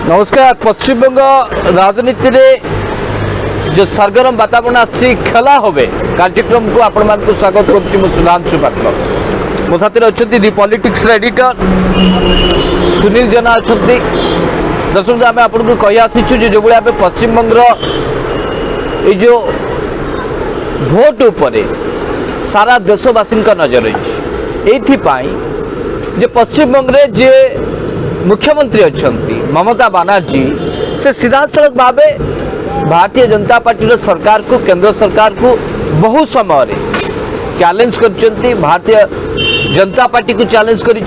नमस्कार। पश्चिमबंग राजनीति रे जो सरगरम वातावरण आसी खेला होबे कार्यक्रम को आपण मान को स्वागत करछि। मु सुधांशु पात्र मो साथी अछंती दि पॉलिटिक्स एडिटर सुनील जेना अछंती। दर्शक आम आपन को कहि आसीछु जो बळे आबे पश्चिमबंग रो जो भोट उपरे सारा देशवासी का नजर रही। जे पश्चिमबंग रे जे मुख्यमंत्री अच्छी ममता बनर्जी से सीधासलख भाव भारतीय जनता पार्टी सरकार को केंद्र सरकार को बहु समय चैलेंज कर भारतीय जनता पार्टी को चैलेंज कर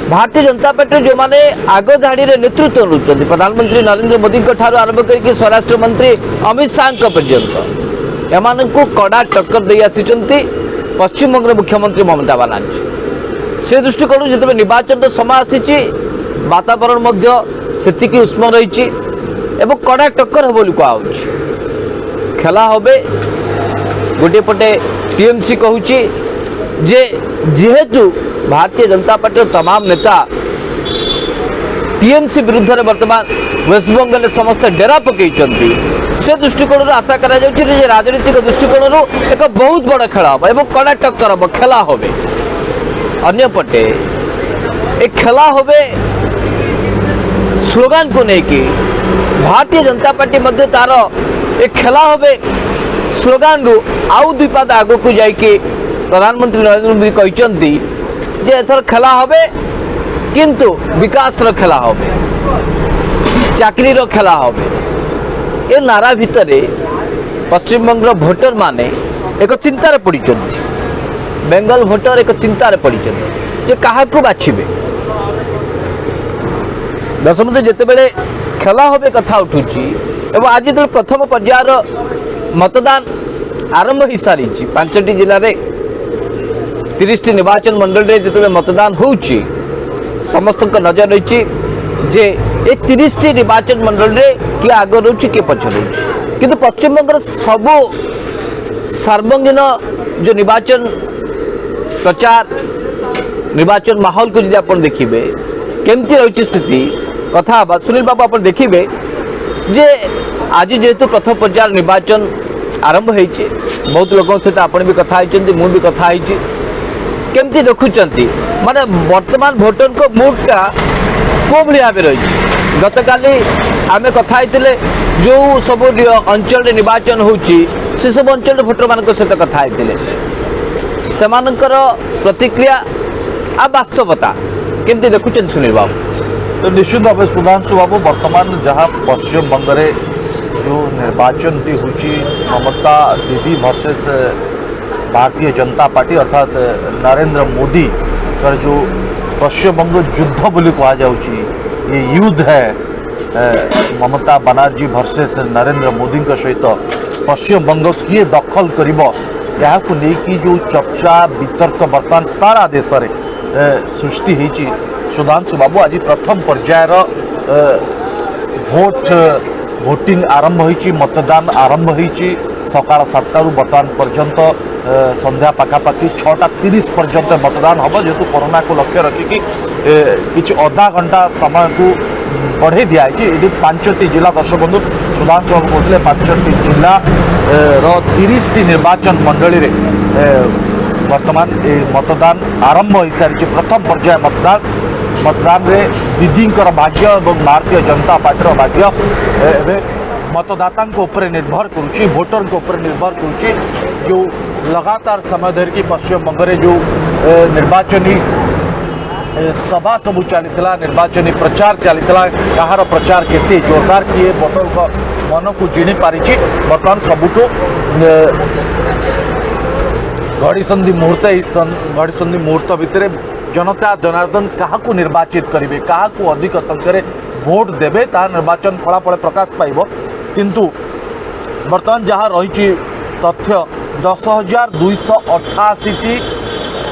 भारतीय जनता पार्टी जो माने आग धाड़ी नेतृत्व नौकरी प्रधानमंत्री नरेंद्र मोदी आरंभ कर स्वराष्ट्र मंत्री अमित शाह पर्यंत एम को कड़ा टक्कर दे आसी पश्चिमबंग मुख्यमंत्री ममता बनर्जी। से दृष्टिकोण जो निर्वाचन समय आसी वातावरण से उष्म रही कड़ा टक्कर हे कहु खेला होबे गोटे पटे टीएमसी कहूँ जे जेहेतु भारतीय जनता पार्टी तमाम नेता टीएमसी विरुद्ध में वर्तमान वेस्टबंगाल समस्त डेरा पकई से दृष्टिकोण आशा करा राजनीतिक दृष्टिकोण एक बहुत बड़ खेल हम कड़ा टक्कर हम खेला होबे। अन्यपटे एक खेला होबे स्लोगान को लेकिन भारतीय जनता पार्टी मध्य तार एक खेला होबे स्लोगान रु आउ दुई पाद आग को जाइए प्रधानमंत्री नरेंद्र मोदी कहते जे एथर खेला होबे किंतु विकास रो खेला होबे चाकरी रो खेला होबे। ए नारा भितर पश्चिमबंग भोटर माने एक चिंतार पड़ी बेंगल भोटर एक चिंतार पड़ी जे कहा बाछिबे। दशमते जिते बड़े खेला होबे कथा उठुची एवं आज जो प्रथम पर्यायर मतदान आरंभ हो सारी 5टी जिले में 30टी निर्वाचन मंडल में जिते मतदान होउची समस्त नजर रही जे ए 30टी निर्वाचन मंडल में किए आग रोचे किए पछ रोचे किंतु पश्चिमबंग सबू सार्वजनिक जो निर्वाचन प्रचार निर्वाचन माहौल को जब आप देखिए केमती रही स्थिति कथा सुनील बाबू आप देखिए जे आज जेहेतु प्रथम पर्यायर निर्वाचन आरंभ हो बहुत लोगों सहित आप भी कथा मु भी कथा केमती देखुंट माने वर्तमान भोटर को मूडटा को भाव रही। गत काली आम कथा जो सब अंचल निर्वाचन होची से सब अंचल भोटर मान सहित कथा से प्रतिक्रिया आ वास्तवता केमती देखुं सुनील बाबू। तो निश्चित भाव सुधांशु बाबू वर्तमान जहाँ पश्चिमबंग में जो निर्वाचन टी होची ममता दीदी वर्सेस भारतीय जनता पार्टी अर्थात नरेंद्र मोदी का जो पश्चिमबंग युद्ध बोली कहुची ये युद्ध है ममता बनर्जी वर्सेस नरेंद्र मोदी सहित पश्चिमबंग किए दखल करिब यहाँ को लेकिन जो चर्चा वितर्क बर्तमान सारा देश में सृष्टि होती। सुधांशु बाबू आज प्रथम पर्यायर भोटिंग आरंभ होती मतदान आरंभ होती सकाळ 7 रु बर्तमान पर्यंत संध्या पाखापाखि 6:30 पर्यंत मतदान हम जेहेतु कोरोना को लक्ष्य रखिकी किसी अधा घंटा समय को बढ़े दिखाई। ये 5टी जिला दर्शक बंधु सुधांशु बाबू कहते 5टी जिला 30टी निर्वाचन मंडली रे वर्तमान मतदान आरंभ हो सारी प्रथम पर्याय मतदान रे दीदी भाग्य और भारतीय जनता पार्टी भाग्य मतदाता निर्भर करुच्ची भोटर निर्भर करुच्ची जो लगातार समय धरिकी पश्चिमबंग में जो निर्वाचनी सभा सबू चली निर्वाचनी प्रचार चली कहार प्रचार केते जोरदार किए भोटर को मन को जिणी पारी बर्तमान सबुठ घड़ीसंधि मुहूर्त घड़ीसंधि मुहूर्त भितर जनता जनार्दन क्या निर्वाचित करेंगे क्या अधिक संख्यार भोट देवे ता निर्वाचन फलाफल प्रकाश पाइब किंतु बर्तमान जहाँ रही तथ्य 10,288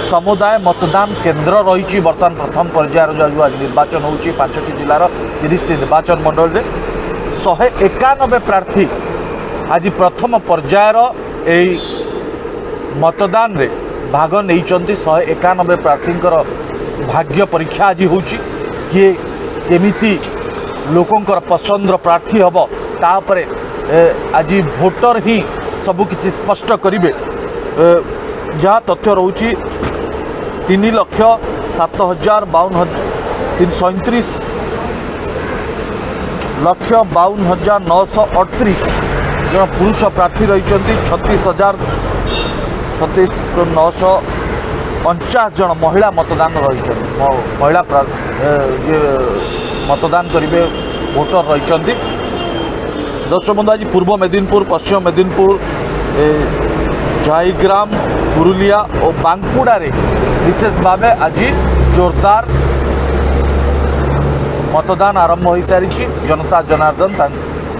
समुदाय मतदान केन्द्र रही बर्तमान प्रथम पर्यायर जो निर्वाचन हो 5टी जिलार 30टी निर्वाचन मंडल में 191 प्रार्थी आज प्रथम पर्यायर मतदान रे भाग नहीं 191 प्रार्थी भाग्य परीक्षा आज हो किए केमिति लोकंकर पसंदर प्रार्थी हम तापर आज भोटर ही सबकि स्पष्ट करेंगे। जहाँ तथ्य रोची 3,57,938 जन पुरुष प्रार्थी रही 36,949 जन महिला मतदान रही महिला मतदान करेंगे भोटर रही। दर्शक बंधु आज पूर्व मेदिनीपुर पश्चिम मेदिनीपुर झाईग्राम पुरुलिया और बांकुड़ा रे विशेष भाव आज जोरदार मतदान आरंभ हो सारी जनता जनार्दन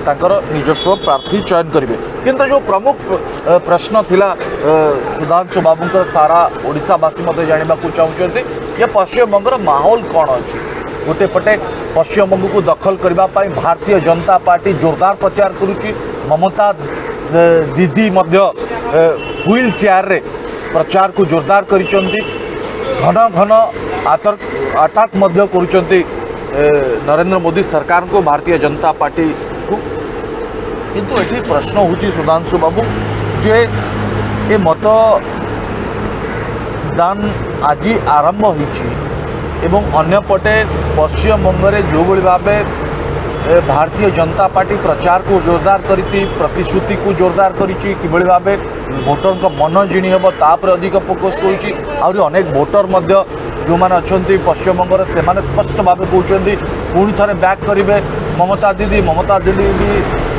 तांकर निजस्व प्रार्थी चयन करेंगे। किंतु जो प्रमुख प्रश्न थिला सुधांशु बाबू सारा ओडिशावासी मत जानवा चाहते ये पश्चिमबंगर माहौल कौन अच्छी। गोटे पटे पश्चिमबंग को दखल करने भारतीय जनता पार्टी जोरदार प्रचार करुच्ची। ममता दीदी व्हील चेयर रे प्रचार को जोरदार करिसेंती। घन घन अटैक करुचंती नरेंद्र मोदी सरकार को भारतीय जनता पार्टी को। किंतु एठी प्रश्न होची सुधांशु बाबू जे ए मतदान आज आरंभ होईची एवं अन्यपटे पश्चिमबंग में जो भाव भारतीय जनता पार्टी प्रचार को जोरदार करी प्रतिश्रुति को जोरदार करी भाव भोटर का मन जिणी हम तापर अधिक फोकस करुँच। अनेक भोटर जो मैंने अच्छा पश्चिमबंग से स्पष्ट भाव कहते पुणी थे बैक करेंगे ममता दीदी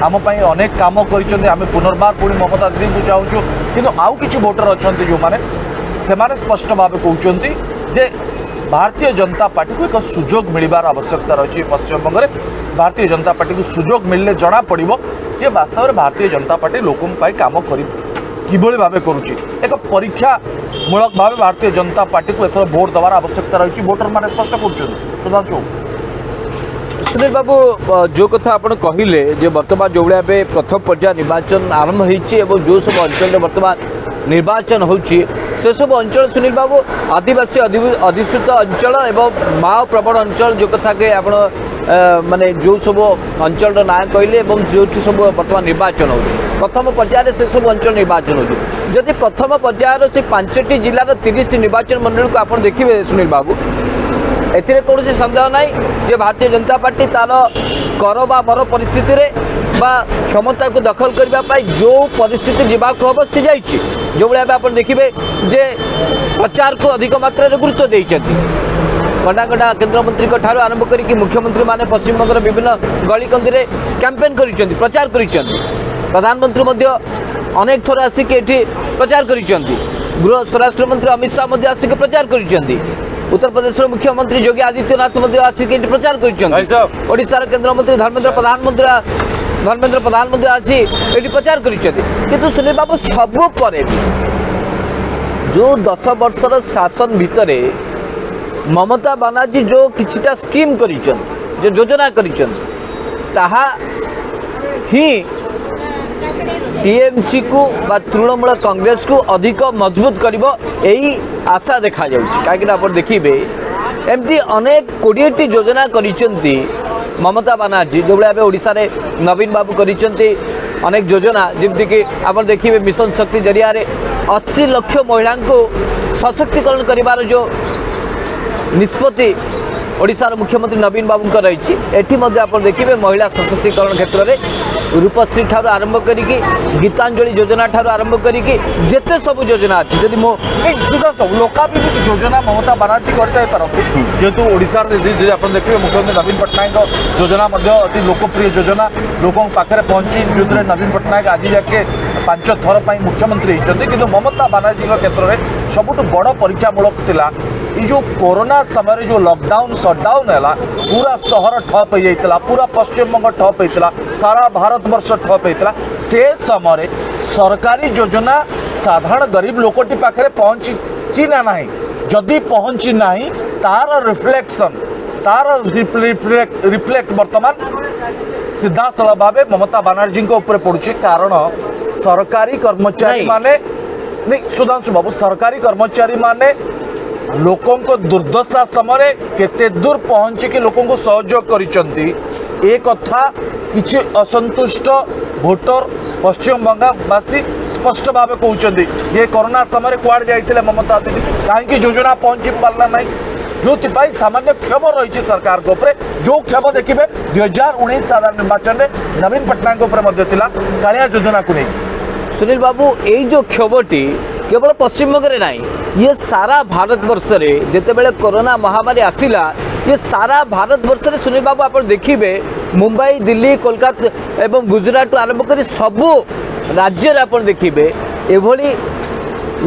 आम अनेक काम कर पुनर्बार पुणी ममता दीदी को चाहूँ। किंतु आउ किछि भोटर अच्छा जो मैंने स्पष्ट भाव कहते जे भारतीय जनता पार्टी को एक सुजोग मिलबार आवश्यकता रही। पश्चिमबंग में भारतीय जनता पार्टी को सुजोग मिलने जना पड़ो जे वास्तव में भारतीय जनता पार्टी लोकों काम कर किभली भाव करुच्ची। एक परीक्षामूलक भाव भारतीय जनता पार्टी को एथर भोट देवार आवश्यकता रही। भोटर मैंने स्पष्ट कर सुधांशु सुनील बाबू जो कथा आप कहले जे बर्तमान जो भाई प्रथम पर्याय निर्वाचन आरंभ होती जो सब अंचल बर्तमान निर्वाचन होची से सब अंचल सुनील बाबू आदिवासी अधिसूत अंचल एवं माओ प्रबल अंचल जो कथा के आप माने जो सब अंचल ना कहले जो सब बर्तमान निर्वाचन हो प्रथम पर्यायर से सब अंचल निर्वाचन हो। जदि प्रथम पर्यायर से 5टी जिलार 30टी निर्वाचन मंडल को आप देखिए सुनील बाबू एथिरे कौन सन्देह ना जे भारतीय जनता पार्टी तार कर बा मर परिस्थिति रे बा क्षमता को दखल करने जो परिस्थिति जावाक हम सी जा जो भाई आप देखिए जे प्रचार को अधिक मात्रा गुरुत्व देते गंडा गंडा केन्द्रमंत्री ठार आरंभ करके मुख्यमंत्री माने पश्चिमबंग विभिन्न गलिकंदी में कैंपेन कर प्रचार कर प्रधानमंत्री अनेक थर आसिक प्रचार कर गृह स्वराष्ट्र मंत्री अमित शाह आसिक प्रचार कर उत्तर प्रदेश मुख्यमंत्री योगी आदित्यनाथ आसिक प्रचार कर केन्द्रमंत्री धर्मेंद्र प्रधानमंत्री आसी ये प्रचार कर सुनील बाबू सबु पर जो 10 वर्षर शासन भितर ममता बानार्जी जो किछिटा स्कीम करी जो योजना करी टीएमसी को बा तृणमूल कांग्रेस को अधिक मजबूत करिबो एही आशा देखा जाउछि। काहेकि आप देखिए एमती अनेक 20टी योजना करिसेंती ममता बानार्जी जो भाई ओडिशा रे नवीन बाबू करिसेंती अनेक योजना जमती कि आप देखिए मिशन शक्ति जरिया 80 लाख महिला को सशक्तिकरण करिवार जो निष्पत्ति ओडिशार मुख्यमंत्री नवीन बाबू रही एटी आप देखिए महिला सशक्तिकरण क्षेत्र में रूपश्री ठार आरंभ करी गीतांजलि योजना ठार आरंभ करी जेते सब योजना अच्छी जदि मो सब लोकाभिमुखी योजना ममता बानार्जी करते जेहेतु ओडिशा आप देखिए मुख्यमंत्री नवीन पट्टनायक योजना अति लोकप्रिय योजना लोकों पाखे पहुंची जो नवीन पट्टनायक आज जाके 5 थर मुख्यमंत्री होती कि ममता बानार्जी क्षेत्र में सबुठ बड़ परीक्षामूलक थिला ये जो कोरोना समय जो लॉकडाउन शटडाउन है पूरा शहर ठप हो जाता पूरा पश्चिमबंग ठप होता सारा भारत वर्ष ठप होता से समय सरकारी योजना साधारण गरीब लोकटी पाखे पहुँची ना नहीं जदि पहुँची ना तार रिफ्लेक्शन तार रिफ्लेक्ट बर्तमान सीधासल भाव ममता बानार्जी ऊपर पड़ुछि कारण सरकारी कर्मचारी माने नहीं सुधांशु बाबू सरकारी कर्मचारी माने लोकों को दुर्दशा समय केते दूर पहुँचिकी लोकों को सहयोग करिसंती ए कथा किछि असंतुष्ट वोटर पश्चिम बंगावासी स्पष्ट भाव कहते ये कोरोना समय कुआड़ जाइए ममता दीदी कहीं योजना पहुंची पार्ला ना जो सामान्य क्षोभ रही सरकार को उपरे जो क्षोभ देखिए 2019 साधारण निर्वाचन में नवीन पट्टनायक कालिया योजना को नहीं। सुनील बाबू यही जो क्षोभटी केवल पश्चिमबंग ना ये सारा भारत वर्ष में जिते कोरोना महामारी आसिला ये सारा भारत वर्ष में सुनील बाबू आप देखिए मुंबई दिल्ली कोलकाता एवं गुजरात आरंभ कर सबू राज्य आप देखिए एभली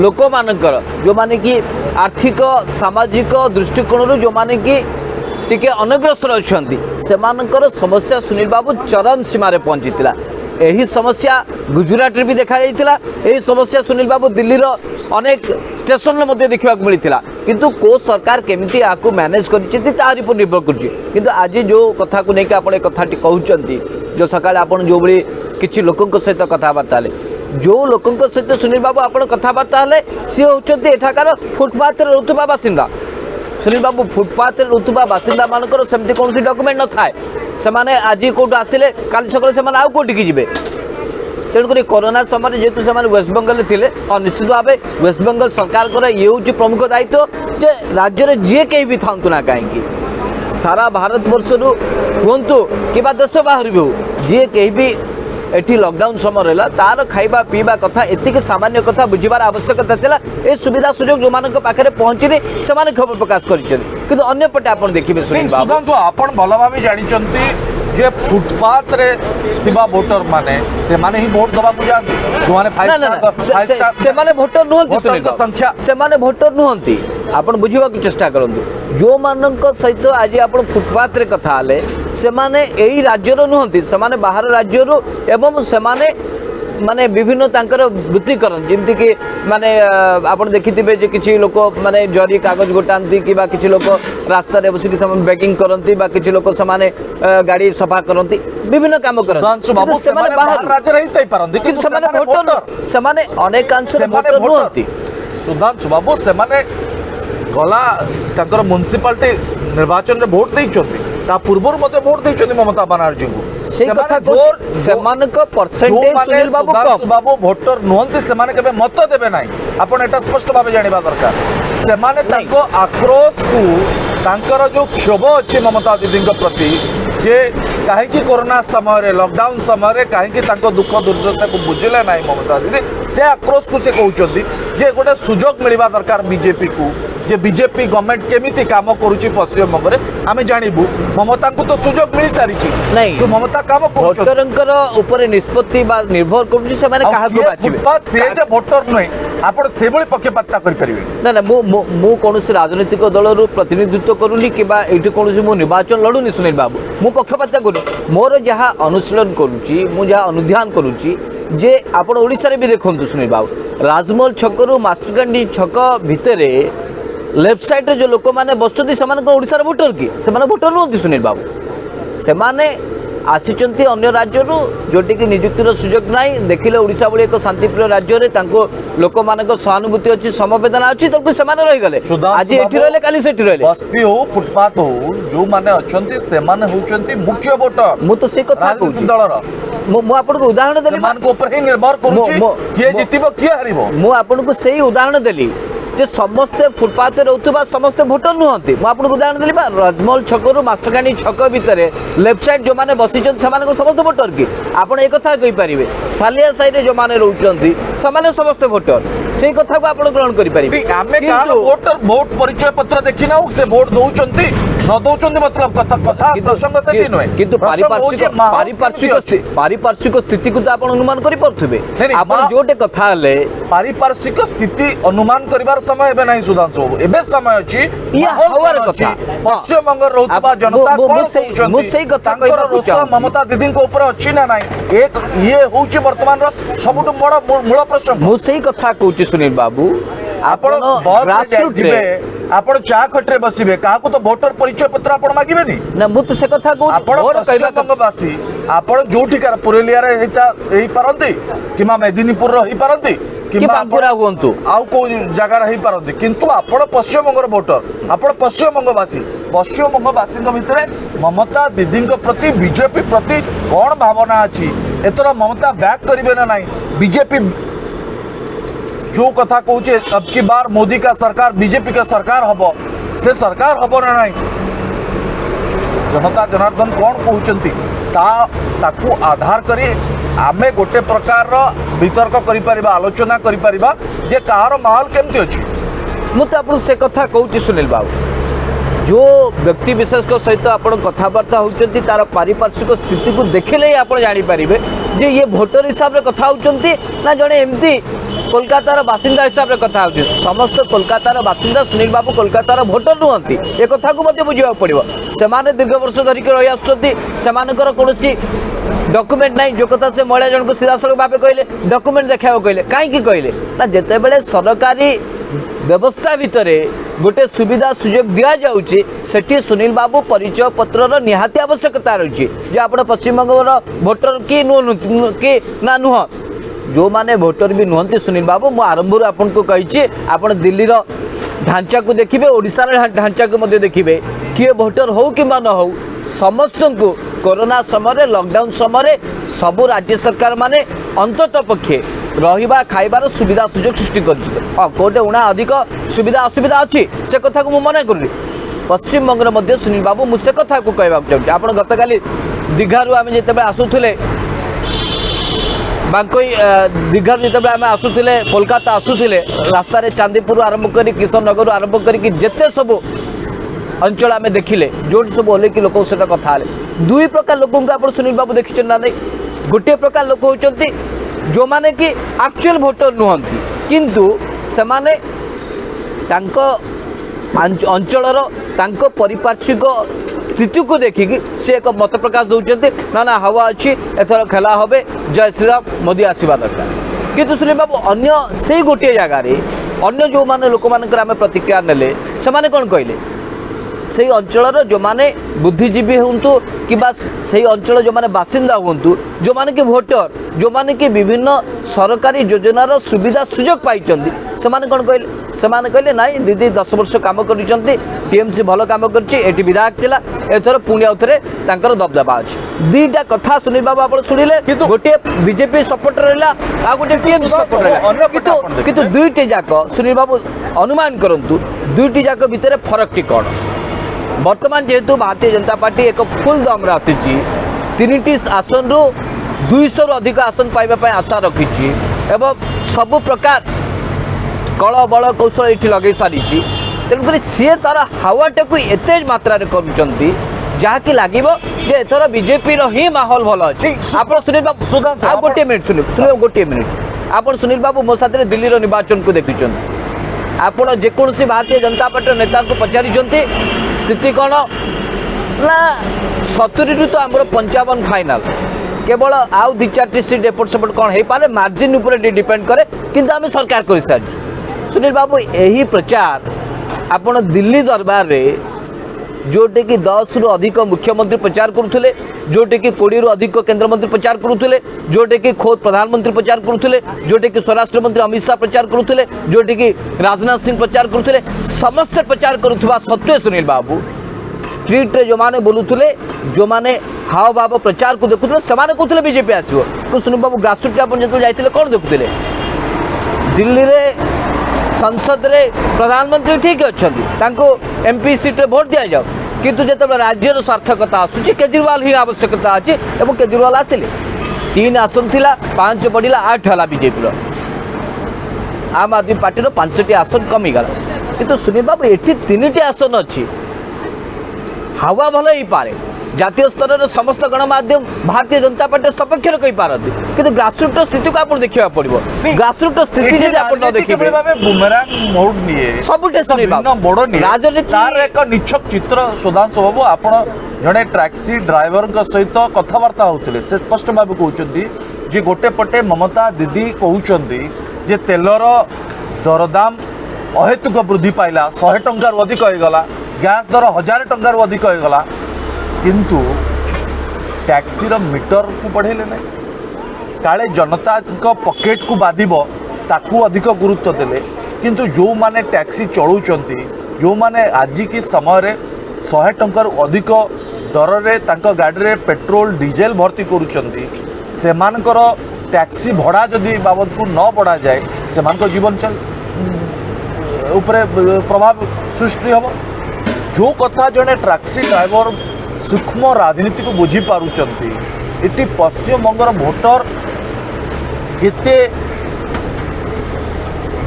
लोक मानकर जो माने कि आर्थिक सामाजिक दृष्टिकोण जो माने कि टिके अनग्रसर अच्छा सेमानकर समस्या सुनील बाबू चरम सीमार पहुंचीला यही समस्या गुजरात भी देखा यही समस्या सुनील बाबू दिल्ली अनेक स्टेशन देखा मिलता किंतु को सरकार केमिति आपको मैनेज कर निर्भर कर आज जो कथा को लेकिन आप कथा कहते जो सकाଳେ आप जो भाई किसी लोकों सहित कथबार्ता जो लोकों सहित सुनील बाबू आप कथबार्ता सी होती एठाकार फुटपाथ रुवा बासिंदा सुनील बाबू फुटपाथ रुवा बासिंदा मानकर सेमती कौन डॉक्यूमेंट न थाए से आज कौट आसिले काली सकाଳେ से आउ कौटिकी जी तेणुक कोरोना समय जेहतु से वेस्ट बेंगल थे और निश्चित भाव वेस्ट बेंगल सरकार ये हूँ प्रमुख दायित्व जे राज्य में जी कहीं भी था ना कहीं सारा भारत वर्ष हूँ कि देश बाहर भी हो जी कहीं भी एटी लॉकडाउन समय रहा तार खाइबा पीवा कथा एतिक सामान्य कथा बुझार आवश्यकता था ये सुविधा सुजोग जो मान पाखे पहुँचनी से खबर प्रकाश कर अन्यपटे आप देखिए सुधांशु आपण भल भाव जानते जे फुटपाथ रे थिबा वोटर माने से माने ही वोट दबा को जाती जो माने से माने वोटर नुहंती संख्या से माने वोटर नुहंती आपण बुझिबा को चेष्टा करंतु जो मानक सहित आज आपण फुटपाथ रे कथा आले से माने एही राज्य रो नुहंती से माने बाहर राज्य रो एवं से माने माने विभिन्न तांकर वृत्तिकरण जमती कि माने आपण देखिथिबे जे किछि लोक माने जरी कागज गोटांती कि बा किछि लोक रास्ता रे बसिक समान बेकिंग करंती बा किछि लोक समाने गाड़ी सफा करंती विभिन्न काम करंती सुधांशु बाबू से माने बाहर राज्य रही तई पारंती कि समाने वोटर समाने अनेक अंश वोटर नुहंती सुधांशु बाबू से माने गला तांकर म्युनिसिपालिटी निर्वाचन रे वोट दैछोती ता पूर्व मते वोट दैछोती ममता बनर्जी को से कथा जोर सेमानक परसेंटेज सुनील बाबू कम बाबू वोटर नुहंती से माने केबे मत देबे नाही आपण एटा स्पष्ट भाबे जानिबा दरकार से माने तांको आक्रोश को तांकर जो क्षोभ अछि ममता दीदी प्रति जे कहीं कोरोना समय लॉकडाउन समय कहीं दुख दुर्दशा को बुझे ना ममता दीदी से आक्रोश को से कहते जे गोटे सुजोग मिलवा दरकार बीजेपी को जे बीजेपी गवर्नमेंट केमिति काम करुच्ची पश्चिम बंग में आम जानबू ममता को तो सुजोग मिल सारी नहीं जो ममता काम वोटरंकर ऊपर निष्पत्ति निर्भर करुच्ची से माने काहाकू बाछिबे से जे वोटर नुहे आपण से भली पक्षपातता करि परिबे ना ना मु कोनोसी राजनीतिक दल रु प्रतिनिधित्व करूनी किबा एठी कोनोसी मु निर्वाचन लडुनी सुनील बाबू मु पक्षपातता करू मोर जहाँ अनुशीलन करुच्ची मु जहाँ अनुध्यान करुच्ची जे आपण ओडिसा रे भी देखंतु सुनील बाबू राजमहल छक रु मास्टरकांडी छक भितरे लेफ्ट साइड रे जो लोक माने बसुଛନ୍ତି ସେମାନଙ୍କ ओडिसा रे वोटर की ସେମାନେ वोटर नुहंती सुनील बाबू ସେମାନେ आसिचंती अन्य राज्यरू जोटी की नियुक्तिर सुजोग नाही देखिले ओडिसा भली एक शांतिप्रिय राज्य रे तांको लोक मानक सहानुभूति अछि समवेदना अछि तब ସେମାନେ रहि गले आज एठी रहले काली सेठी रहले बस्ती हो फुटपाथ हो जो माने अछंती सेमाने होचंती मुख्य वोटर मु तो से कथा कहू दलर मु आपन को उदाहरण देली मान को ऊपर ही निर्भर करूची किए जितिबो किए हरिबो मु आपन को सही उदाहरण देली जे समस्ते फुटपाथ रहउतबा समस्ते वोटर नुहंती मु आपन को उदाहरण देली बा राजमहल छकरू मास्टरकांडी छक भितरे लेफ्ट साइड जो माने बसिचन समान को समस्त वोटर की आपण एक कथा कहि परिबे सालिया साइड रे जो माने रहउचंती समान समस्त वोटर सेही कथा को आपण ग्रहण करि परिबे आमे का वोटर वोट परिचय पत्र देखिना से वोट दउचंती न दउचंती मतलब कथा कथा प्रसंग सेठी नय किंतु पारिपार्श्विक स्थिति को तो आपण अनुमान करि परथबे आपण जोटे कथा ले पारिपार्श्विक स्थिति अनुमान करिवार समय एबे नाही सुधांशु एबे समय अछि या हवर कथा पश्चिम बंग रहउतबा जनता मु सेही कथा कहिबा रोष ममता दीदी को ऊपर अछि ना नाही एक ये होउची वर्तमान रो सबुट बड़ मूल प्रश्न मु सेही कथा कहूची सुनील बाबू आपण बस रे आपण चा खटरे बसिबे काको तो वोटर परिचय पत्र आपण मागिबेनी ना मु तो से कथा कहू आपण पश्चिम बंगवासी आपण जोठी कर पुरुलिया रे हेता एही परंती किमा मेदिनीपुर रो ही परंती कि बांकुरा हुंतु आउ को जगह रही पारती किंतु आपण पश्चिमबंगर भोटर आपण पश्चिमबंगवासी पश्चिमबंगवासी भितर ममता दीदी प्रति बीजेपी प्रति कौन भावना अच्छी एथर ममता बैक करेंगे ना नहीं बीजेपी जो कथा कहूचे अब की बार मोदी का सरकार बीजेपी का सरकार हम से सरकार हम ना नहीं जनता जनार्दन कौन कहते ताकू आधार करी आमे गोटे प्रकार वितर्क करिपरिबा आलोचना करिपरिबा जे कहार माहौल केमती अछि मुझे आपको से कथा कहूँ सुनील बाबू जो व्यक्ति विशेष सहित आप कथबार्ता होती तार पारिपार्श्विक स्थिति को देखिले आप जानीपर जे ये भोटर हिसाब से कथा होती ना जड़े एमती कोलकातार बासिंदा हिसाब से कथा होती समस्त कोलकातार बासिंदा सुनील बाबू कोलकातार भोटर नुहति ए कथा को बुझा पड़ो से दीर्घ वर्ष धरिक रही आसकर कौन डॉक्यूमेंट नहीं जो कथा से महिला जन को सीधासख भाव कहले डॉक्यूमेंट देखा कहले कहीं कहले ना जिते बड़े सरकारी व्यवस्था भितर गोटे सुविधा सुजोग दि जाऊँगी सेठी सुनील बाबू परिचय पत्र निहाती आवश्यकता रही जे आप पश्चिमबंगर भोटर कि कि ना नुह जो माने भोटर भी नुहति सुनील बाबू मु आरंभ आपको कही आप दिल्ली ढांचा को देखिए ओडिशार ढांचा को देखिए किए भोटर हो कि न हो समस्त को कोरोना समय लॉकडाउन समय सबू राज्य सरकार माने अंतत पक्षे रहिबा खाइबार सुविधा सुजोग सृष्टि कर कोटे उणा अधिक सुविधा असुविधा अच्छी से कथा को मना करूँ पश्चिम बंगर मध्य सुनील बाबू मुझे कथा को कहना चाहिए आप गतकाली दीघारू आम जिते आसुले बांकोई दीघार जिते आम आसुले कोलकाता आसुले रास्तार चांदीपुर आरंभ कर किशन नगर आरंभ करते सब अंचल आम देखिले जो सब ओल्ल लोक सहित कथा दुई प्रकार लोक आप सुनील बाबू देखी ना नहीं गोटे प्रकार लोक होती जो माने कि एक्चुअल भोटर नुहति किंतु सेमाने तांको अंचलर तांको परिपार्श्विक स्थिति को देखिकी से एक मत प्रकाश दौरान ना ना हवा अच्छी एथर खेला होबे जय श्रीराम मोदी आसवा दरकार किंतु सुनील बाबू अन्य से गोटे जगार अन्य जो माने लोक मानकर आम प्रतिक्रिया नेले से कौन कहले से अंचल जो माने बुद्धिजीवी हूँ कि से अंचल जो माने बासिंदा हूँ जो माने कि भोटर जो माने कि विभिन्न सरकारी योजनार सुविधा सुजोग पाई से कौन कहले से कहले नाई दीदी 10 वर्ष काम कर टीएमसी भल काम कर विधायक थिला एथर पुणी आउ थे दबदबा अच्छे दुईटा कथा सुनील बाबू आप शुणिले गोटे बीजेपी सपोर्ट रहा आ गोटे टीएमसी सपोर्ट रहा किंतु दुईटी जाक सुनील बाबू अनुमान करंतु दुईटी जाक भितर फरक कौन वर्तमान जेहेतु भारतीय जनता पार्टी एक फुल दम्रे आसी 3टी आसन रु 200 रु अधिक आसन पाइबा आशा रखी एवं सबु प्रकार कल बल कौशल ये लगे सारी तेणुक सी तार हावाटा को एत मात्रा जहाँकि लगे एथर बीजेपी ही माहौल भल अच्छे आप सुनील बाबू गोटे मिनिट शुणे गोटे मिनिट आप सुनील बाबू मो साथ दिल्ली निर्वाचन को देखुं आप जेकोसी भारतीय जनता पार्टी नेता को पचारि स्थिति कौन ना 70 रु तो आम 55 फाइनाल केवल आउ 2-4टी सीट एपट सेपट कौन हो पारे मार्जिन उपर डिपेंड करे किंतु आम सरकार कर सारी सुनील बाबू यही प्रचार आपण दिल्ली दरबार रे जोटे कि 10 रु अधिक मुख्यमंत्री प्रचार करुले जोटे कि 20 रु अधिक केंद्र मंत्री प्रचार करुले जोटे कि खोद प्रधानमंत्री प्रचार करुले जोटे कि स्वराष्ट्र मंत्री अमित शाह प्रचार करुले जोटे कि राजनाथ सिंह प्रचार करुले समस्त प्रचार करुवा सत्वे सुनील बाबू स्ट्रीट रे जो माने बोलुले जो माने हाव भाव प्रचार को देखुले से कहते बीजेपी आसो तो सुनील बाबू ग्रासरूट आप जो जाते कौन देखुले दिल्ली रे संसद रे प्रधानमंत्री ठीक अच्छा एमपी सीट रे वोट दि जाओ किंतु जो राज्यर सार्थकता आसूँ केजरीवाल ही आवश्यकता अच्छे और केजरीवाल आसिले 3 आसन थिला 5 बढ़ला 8 है बीजेपी आम आदमी पार्टी 5टी आसन कमीगला किंतु सुनील बाबू ये 3टी आसन अच्छी हावा भल ही पारे जातीय स्तर में समस्त गणमाध्यम भारतीय जनता पार्टी सपक्ष कही पारती किंतु ग्रासरूट स्थिति को आपको देखा पड़ो ग्रासरूट स्थिति जब आप न देखिए बुमरांग मोड निये सबुटे राजनीति तार एक निछक चित्र सुधांशु बाबू आप जड़े टैक्सी ड्राइवर सहित कथबार्ता होते से स्पष्ट भाव कहते जे गोटे पटे ममता दीदी कहते जे तेलर दरदाम अहेतुक वृद्धि पाइला 100 टंका अधिक होगला गैस दर 1000 टंका अधिक होगला किंतु टैक्सी मीटर को बढ़ेले ना काले जनता पॉकेट को बाधिब ताकू अधिक गुरुत्व देले किंतु जो माने टैक्सी चलाउछंती जो माने आज की समय रे 100 टंकार अधिक दर रे तांको गाड़ी रे पेट्रोल डीजेल भर्ती करूछंती सेमानकर टैक्सी भड़ा जदि बाबद को न बढ़ा जाए सेमानकर जीवन चल उपरे प्रभाव सृष्टि हम जो कथा जड़े टैक्सी ड्राइवर सूक्ष्म राजनीति को बुझी पारुचंती इति पश्चिम बंगर भोटर केते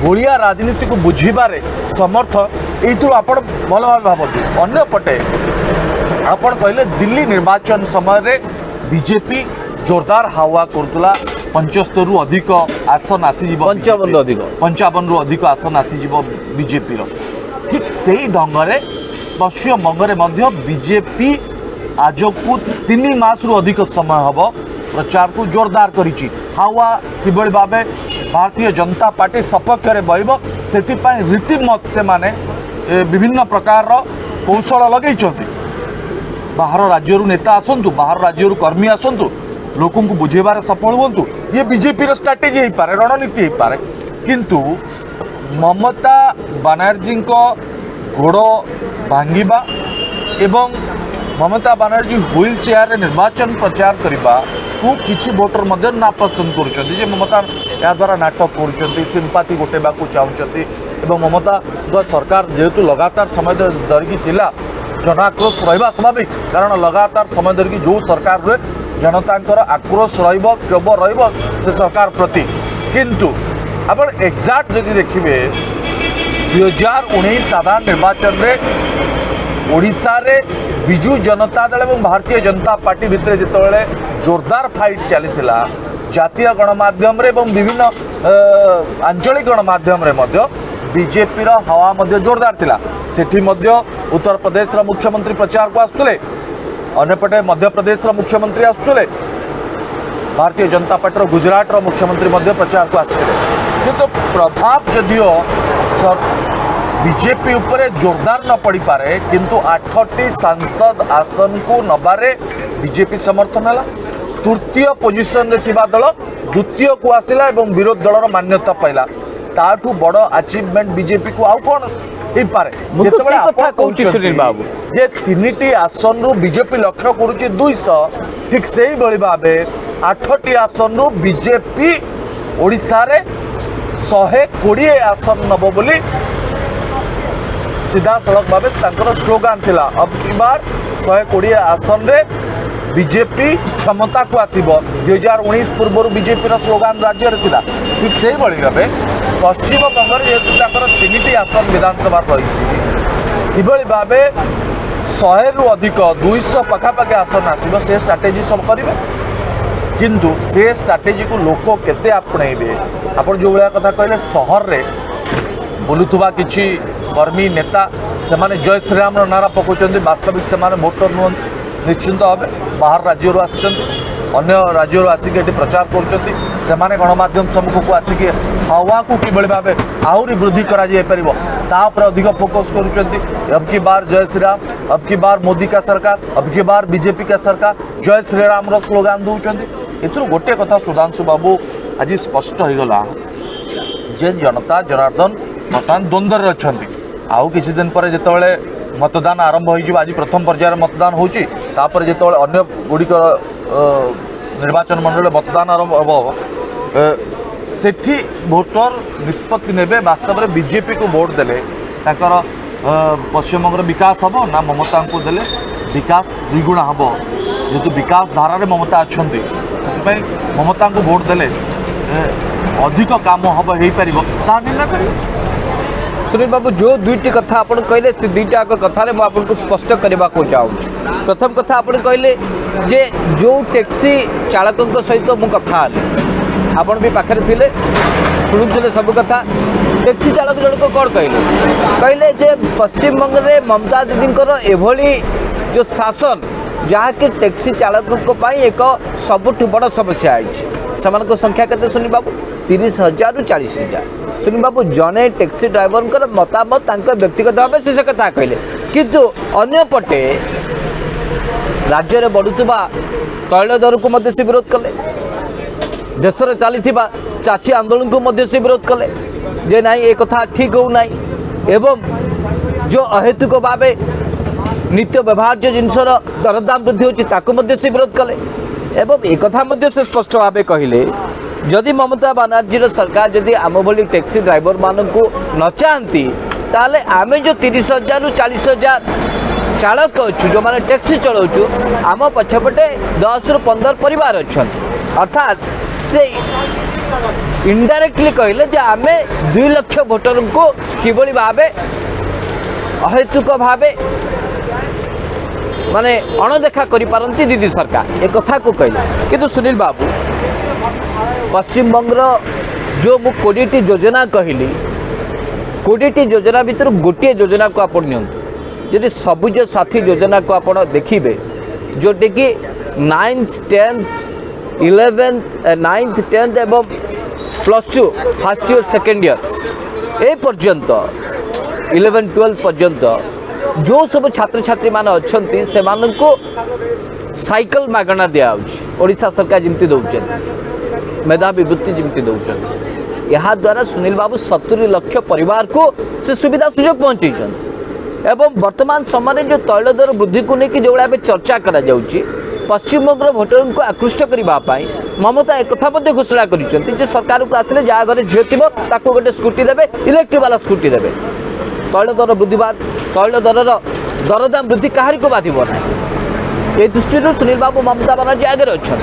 गोलिया राजनीति को बुझीबारे समर्थ यू आप भल भाव भावती अन्य पटे आपण कहले दिल्ली निर्वाचन समय रे बीजेपी जोरदार हावा करुला 75 रु अधिक आसन आसीज 55 रु अधिक आसन आसीज बीजेपी ठीक से ही ढंग से पश्चिम बंगरे मध्य बीजेपी आज को 3 मास रु अधिक समय हम प्रचार को जोरदार करिछि हावा किभଳି भावे भारतीय जनता पार्टी सपक्ष में बहब से रीतिमत से माने विभिन्न प्रकार कौशल लगे बाहर राज्य नेता आसतु बाहर राज्य कर्मी आसतु लोकों को बुझेबार सफल हूँ ये बीजेपी स्ट्राटेजी हो पारे रणनीति हो पारे किंतु ममता बनर्जी गोड़ भांगिबा एवं ममता बनर्जी व्हील चेयर निर्वाचन प्रचार करने को किसी भोटर मध्य नापसंद कर ममता या द्वारा नाटक कर सिंपाती गोटेबा चाहते ममता सरकार जेहेतु लगातार समय धरिकी थिला जनाक्रोश रहा स्वाभाविक कारण लगातार समय धरिकी जो सरकार रे जनतांकर आक्रोश क्षोभ से सरकार प्रति किंतु आप एग्जाक्ट जदि देखिए 2019 साधारण निर्वाचन में ओडिशा रे बिजू जनता दल और भारतीय जनता पार्टी भितर जिते जोरदार फाइट चली जातीय गणमाध्यम रे विभिन्न आंचलिक गणमाध्यम रे बीजेपी हवा जोरदार थिला सेठी उत्तर प्रदेश मुख्यमंत्री प्रचार को आसुले अन्यपटे मध्य प्रदेश मुख्यमंत्री आसुले भारतीय जनता पार्टी गुजरात मुख्यमंत्री प्रचार को आसुले किंतु प्रभाव जदियो बीजेपी उपरे जोरदार न पड़ पारे किंतु 8टी सांसद आसन को नबारे बीजेपी समर्थन है तृतीय पोजिशन थिबा दल द्वितीय को आसिला एवं विरोध दलर मान्यता पाइला ताठू बड़ अचीवमेंट बीजेपी को आउ कौन हो पारे जे 3टी आसन रु बीजेपी लक्ष्य करुच्ची 200 ठीक से ही भाव 8टी आसन रु बीजेपी ओडिशा रे 120 आसन नब बोली सीधा सड़क भाव स्लोगान थिला अब की बार 120 आसन रे बीजेपी क्षमता को आसीबो 2019 पूर्व बीजेपी स्लोगान राज्य रे थिला ठीक से ही भाव पश्चिम बंग जेहेतु 3टी आसन विधानसभा रही किभଳି भाव 100 रु अधिक 200 पखापाखि आसन आसब से स्ट्राटेजी सब करेंगे किंतु से स्ट्राटेजी को लोक केते आपणेबे आप जो भाया कथा कहले सहर रे बुलुथुबा किछि कर्मी नेता से माने जय श्रीराम नारा पकाउछन्ति वास्तविक से माने वोटर नुहन निश्चिंत भाव बाहर राज्य आसुछन्ति अन्य राज्य आसिक प्रचार करुँच से गणमाध्यम सम्मुख को आसिक हवा को किभଳି भाव आहरी वृद्धि कर अधिक फोकस करुँच अब की बार जय श्रीराम अब की बार मोदी का सरकार अब की बार बीजेपी का सरकार जय श्रीराम स्लोगान दौरान एथुर गोटे कथा सुधांशु बाबू आज स्पष्ट हो गला जे जनता जनार्दन बर्तमान द्वंद्व अच्छा आउ किसी दिन पर जितेबाला मतदान आरंभ हो आज प्रथम पर्यायर मतदान होची तापर जितेबाला अन्य गुड़िक निर्वाचन मंडल मतदान आरंभ हम सेठी वोटर निष्पत्ति नेबे वास्तव में बीजेपी को वोट देले ताकर पश्चिम बंग विकास हम ना ममता को देले विकास द्विगुणा हम जेहेतु विकास धारा रे ममता अच्छा से ममता को वोट देले अधिक काम हम हो पार निर्णय कर सुनील बाबू जो दुईटी कथा आप कहले से दुईटा कथार मुझे स्पष्ट करने को चाहूँ प्रथम कथा आप कहले जे जो टैक्सी चालकों सहित मु कथा आपण भी पाखे थे शुणुले सब कथा टैक्सी चालक जनक कौन कहले जे पश्चिम बंग में ममता दीदी एभली जो शासन जहाँकि टैक्सी चालकों एक सबुठ बड़ समस्या है संख्या केते सुनी बाबू 30,000 रु 40,000 सुनी बाबू जने टैक्सी ड्राइवर मतामत व्यक्तिगत भाव से कथा कहले किंतु अन्य पटे राज्य में बढ़ुवा तैल दर को से विरोध कले देश में चली चाषी आंदोलन को मध्य से विरोध कले जे नहीं एक कथा ठीक हो नहीं एवं जो अहेतुक भाव नित्य व्यवहार्य जिनसर दरदाम वृद्धि होती से विरोध कले एवं एक कथा मध्य से स्पष्ट भाव कहले जदि ममता बानार्जी सरकार जदि आम भली टैक्सी ड्राइवर मान को न चाहती ताले आमे जो 30,000 रु 40,000 चालक अच्छु जो मैंने टैक्सी चलाऊँ आम पछपटे 10 रु 15 परिवार अच्छा अर्थात से इनडायरेक्टली कहले जे आमे 2 लाख भोटर को किभली भावे अहेतुक भावे माने अणदेखा करि पारंती दीदी सरकार एक कथा को कहले किंतु सुनील बाबू पश्चिम बंगर जो मु 20 योजना कहली 20 योजना भितर गोटे योजना को आपण नियंतु यदि सबुज साथी योजना को आपण देखिबे जोटे कि 9th 10th 11th 9th 10th एवं +2 फर्स्ट ईयर सेकेंड ईयर ए पर्यंत 11 12 पर्यंत जो सब छात्र छात्री मान अच्छा से साइकिल मागणा दिया ओडिशा सरकार जमती दौरान मेधावी वृत्ति जमती दौरान यहाँ द्वारा सुनील बाबू 70 लाख परिवार को से सुविधा सुजोग पहुँचे एवं वर्तमान समय जो तैल दर वृद्धि को लेकिन जो भाई चर्चा करा जाउची पश्चिम बंग भोटर को आकृष्ट करने ममता एक कथा घोषणा कर सरकार को आसिले जहाँ घर झील थी गोटे स्कूटी देवे इलेक्ट्रिक वाला स्कूटी देवे तैल दर वृद्धि तैल दर दरदाम वृद्धि कहार को बाधिब ना ये दृष्टि सुनील बाबू ममता बानार्जी आगे अच्छा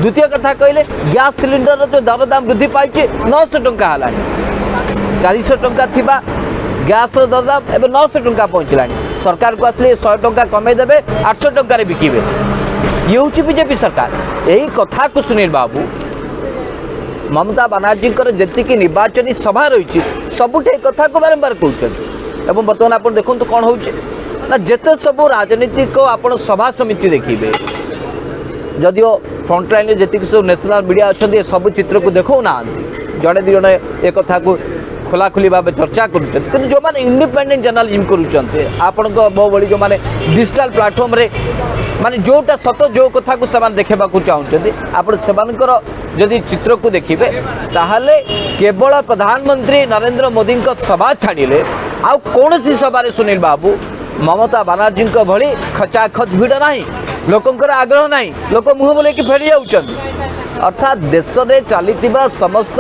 द्वितीय कथा कहले गैस सिलिंडर जो दरदाम वृद्धि पाई 900 टंका है 400 टंका थी गैस दरदाम एवं 900 टंका पहुँचला सरकार को आसले 100 टंका कमे देवे 800 टंका बिकिबे ये हूँ बीजेपी सरकार यही कथा को सुनील बाबू ममता बानार्जी जी निर्वाचन सभा रही सबुठे कथा को बारंबार कहते बर्तमान आप देखो कौन हो जिते सब राजनीतिक आप सभा समिति देखिए जदिओ फ्रंट लाइन जी सब नेशनल मीडिया अच्छा सब चित्र को देखो ना जड़े दी जड़े एक कथा को खोलाखोली भाव चर्चा कर जो मैंने इंडिपेंडेंट जर्नालिज्म करुँच मो भली जो मैंने डिजिटल प्लाटफॉर्म रे माने जोटा सत जो कथा को से देखा चाहते आप जदि चित्र को देखिए ताहले केवल प्रधानमंत्री नरेंद्र मोदी सभा छाड़िले आउ कौन सी सभा सुनील बाबू ममता बानार्जी भली खचाखच भिड़ ना लोकंर आग्रह ना लोक मुह बोले फेरी जाऊँ अर्थात देश में चली समस्त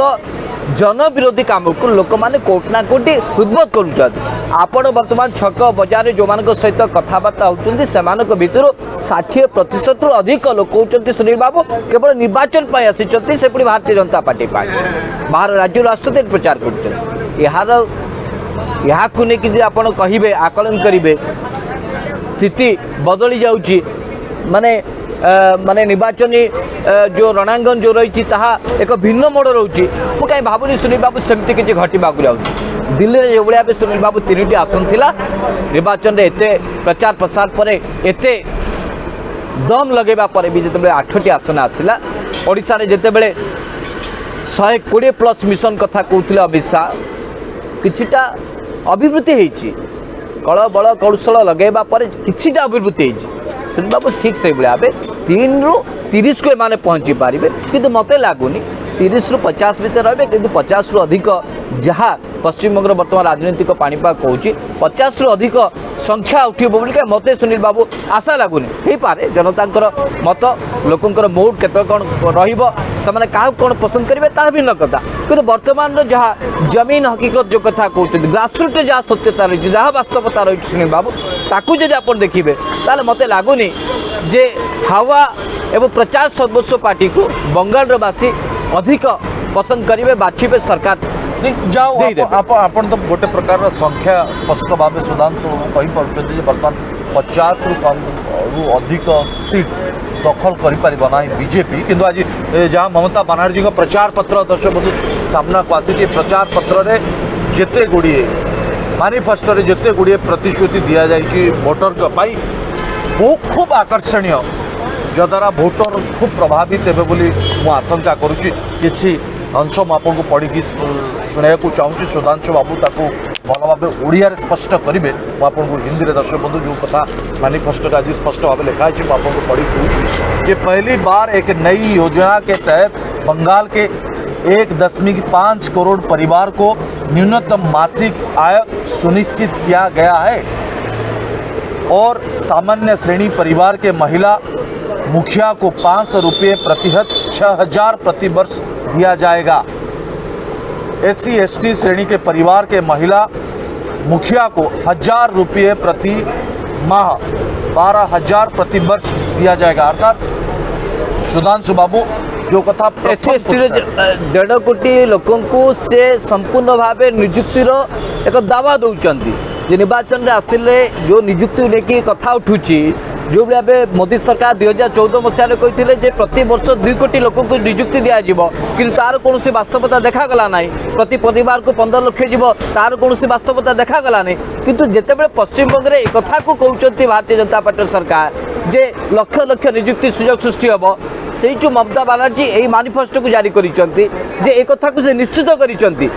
जन विरोधी काम को लोक मैंने कोटना कोटी हृदबोध कर बर्तमान छक बजार जो मान सहित कथबार्ता होती से भितर 60% रु अधिक लोक होती सुनील बाबू केवल निर्वाचन आसी भारतीय जनता पार्टी बाहर राज्य आसते प्रचार कर कहे आकलन करेंगे स्थिति बदली जाऊँगी माने माने निर्वाचनी जो रणांगन जो रही एक भिन्न मोड़ रोचे मुझे कहीं भावुनी सुनील बाबू सेमती किसी घटवा दिल्ली में जो भाई सुनील बाबू 3टी आसन थिला निर्वाचन में एते प्रचार प्रसार पर एते दम लगेबा पर भी जिते 8टी आसन आसला ओडिशा रे जिते बेले 120+ मिशन कथा कहते अमित शाह किछिटा अभिवृद्धि होती कल बल कौशल लगेबा पर किछिटा अभिवृद्धि होती सुनील बाबू ठीक से भाव 3 रु 30 को एमाने पहुँची पारे कि मत लगुनि 30 रु 50 भितर रे कि 50 रु अधिक जहाँ पश्चिम बंग बर्तमान राजनीतिक पाणीपाग कहूँ 50 रु अधिक संख्या उठे बोल मत सुनील बाबू आशा लगुनि हो पारे जनता मत लोकंर मूड केत कौन रहा क्या कौन पसंद करेंगे ता भिन्न कथा कि बर्तमान जहाँ जमीन हकीकत जो कथा कहते ग्रासरूट जहाँ सत्यता रही जहाँ वास्तवता रही सुनील बाबू ताकू जब आप देखिए ताल मत लगुनि जे हावा एवं प्रचार सर्वस्व पार्टी को बंगालवासी अधिक पसंद करेंगे बाछिबे सरकार जाओ आपण तो गोटे प्रकार संख्या स्पष्ट भाव सुधांशु कही पार्टी बर्तमान 50 रु अधिक सीट दखल करना बीजेपी किंतु आज जहाँ ममता बानार्जी का प्रचार पत्र दर्शक बंधु सामना को आसी प्रचार पत्र रे जेते गुड़िए मैनिफेस्टो रे जेते गुड़िए प्रतिश्रुति दि जाइए भोटर वो खूब आकर्षणीय जद्वारा भोटर खूब प्रभावित हे बोली मु आशंका करुच्ची किसी अंश मुझे पढ़ी शुणा चाहूँगी सुधांशु बाबू ताकू भल भाव ओडिया स्पष्ट करेंगे मुझे हिंदी में दर्शक बंधु जो कथा मैनिफेस्टो आज स्पष्ट भाव लिखाई मुझे पढ़ी कहूँ कि पहली बार एक नई योजना के तहत बंगाल के 1.5 करोड़ परिवार को न्यूनतम मासिक आय सुनिश्चित किया गया है और सामान्य श्रेणी परिवार के महिला मुखिया को 500 रुपये प्रतिहत 6000 प्रति वर्ष दिया जाएगा। SC/ST श्रेणी के परिवार के महिला मुखिया को 1000 रुपये प्रति माह 12,000 प्रति वर्ष दिया जाएगा। अर्थात सुधांशु बाबू जो कथा SC/ST 1.5 कोटी लोकों को से संपूर्ण भाव निजुक्तिर एक दावा दौरान निर्वाचन में आसिले जो निजुक्ति लेकिन कथा उठुची जो भाव मोदी सरकार 2014 मसीह कहते प्रति वर्ष 2 कोटी लोक को निजुक्ति दिज्व कि तार कौन वास्तवता देखागला ना प्रति परिवार को 15 लाख जीव तार कौन वास्तवता देखागला ना किंतु जितेबाला पश्चिमबंग में एक कथा को कहते भारतीय जनता पार्टी सरकार जे लक्ष लक्ष निजुक्ति सुजोग सृष्टि हम से जो ममता बानार्जी यही मानिफेस्टो को जारी करिसेंती जे एक कथा को से निश्चित करिसेंती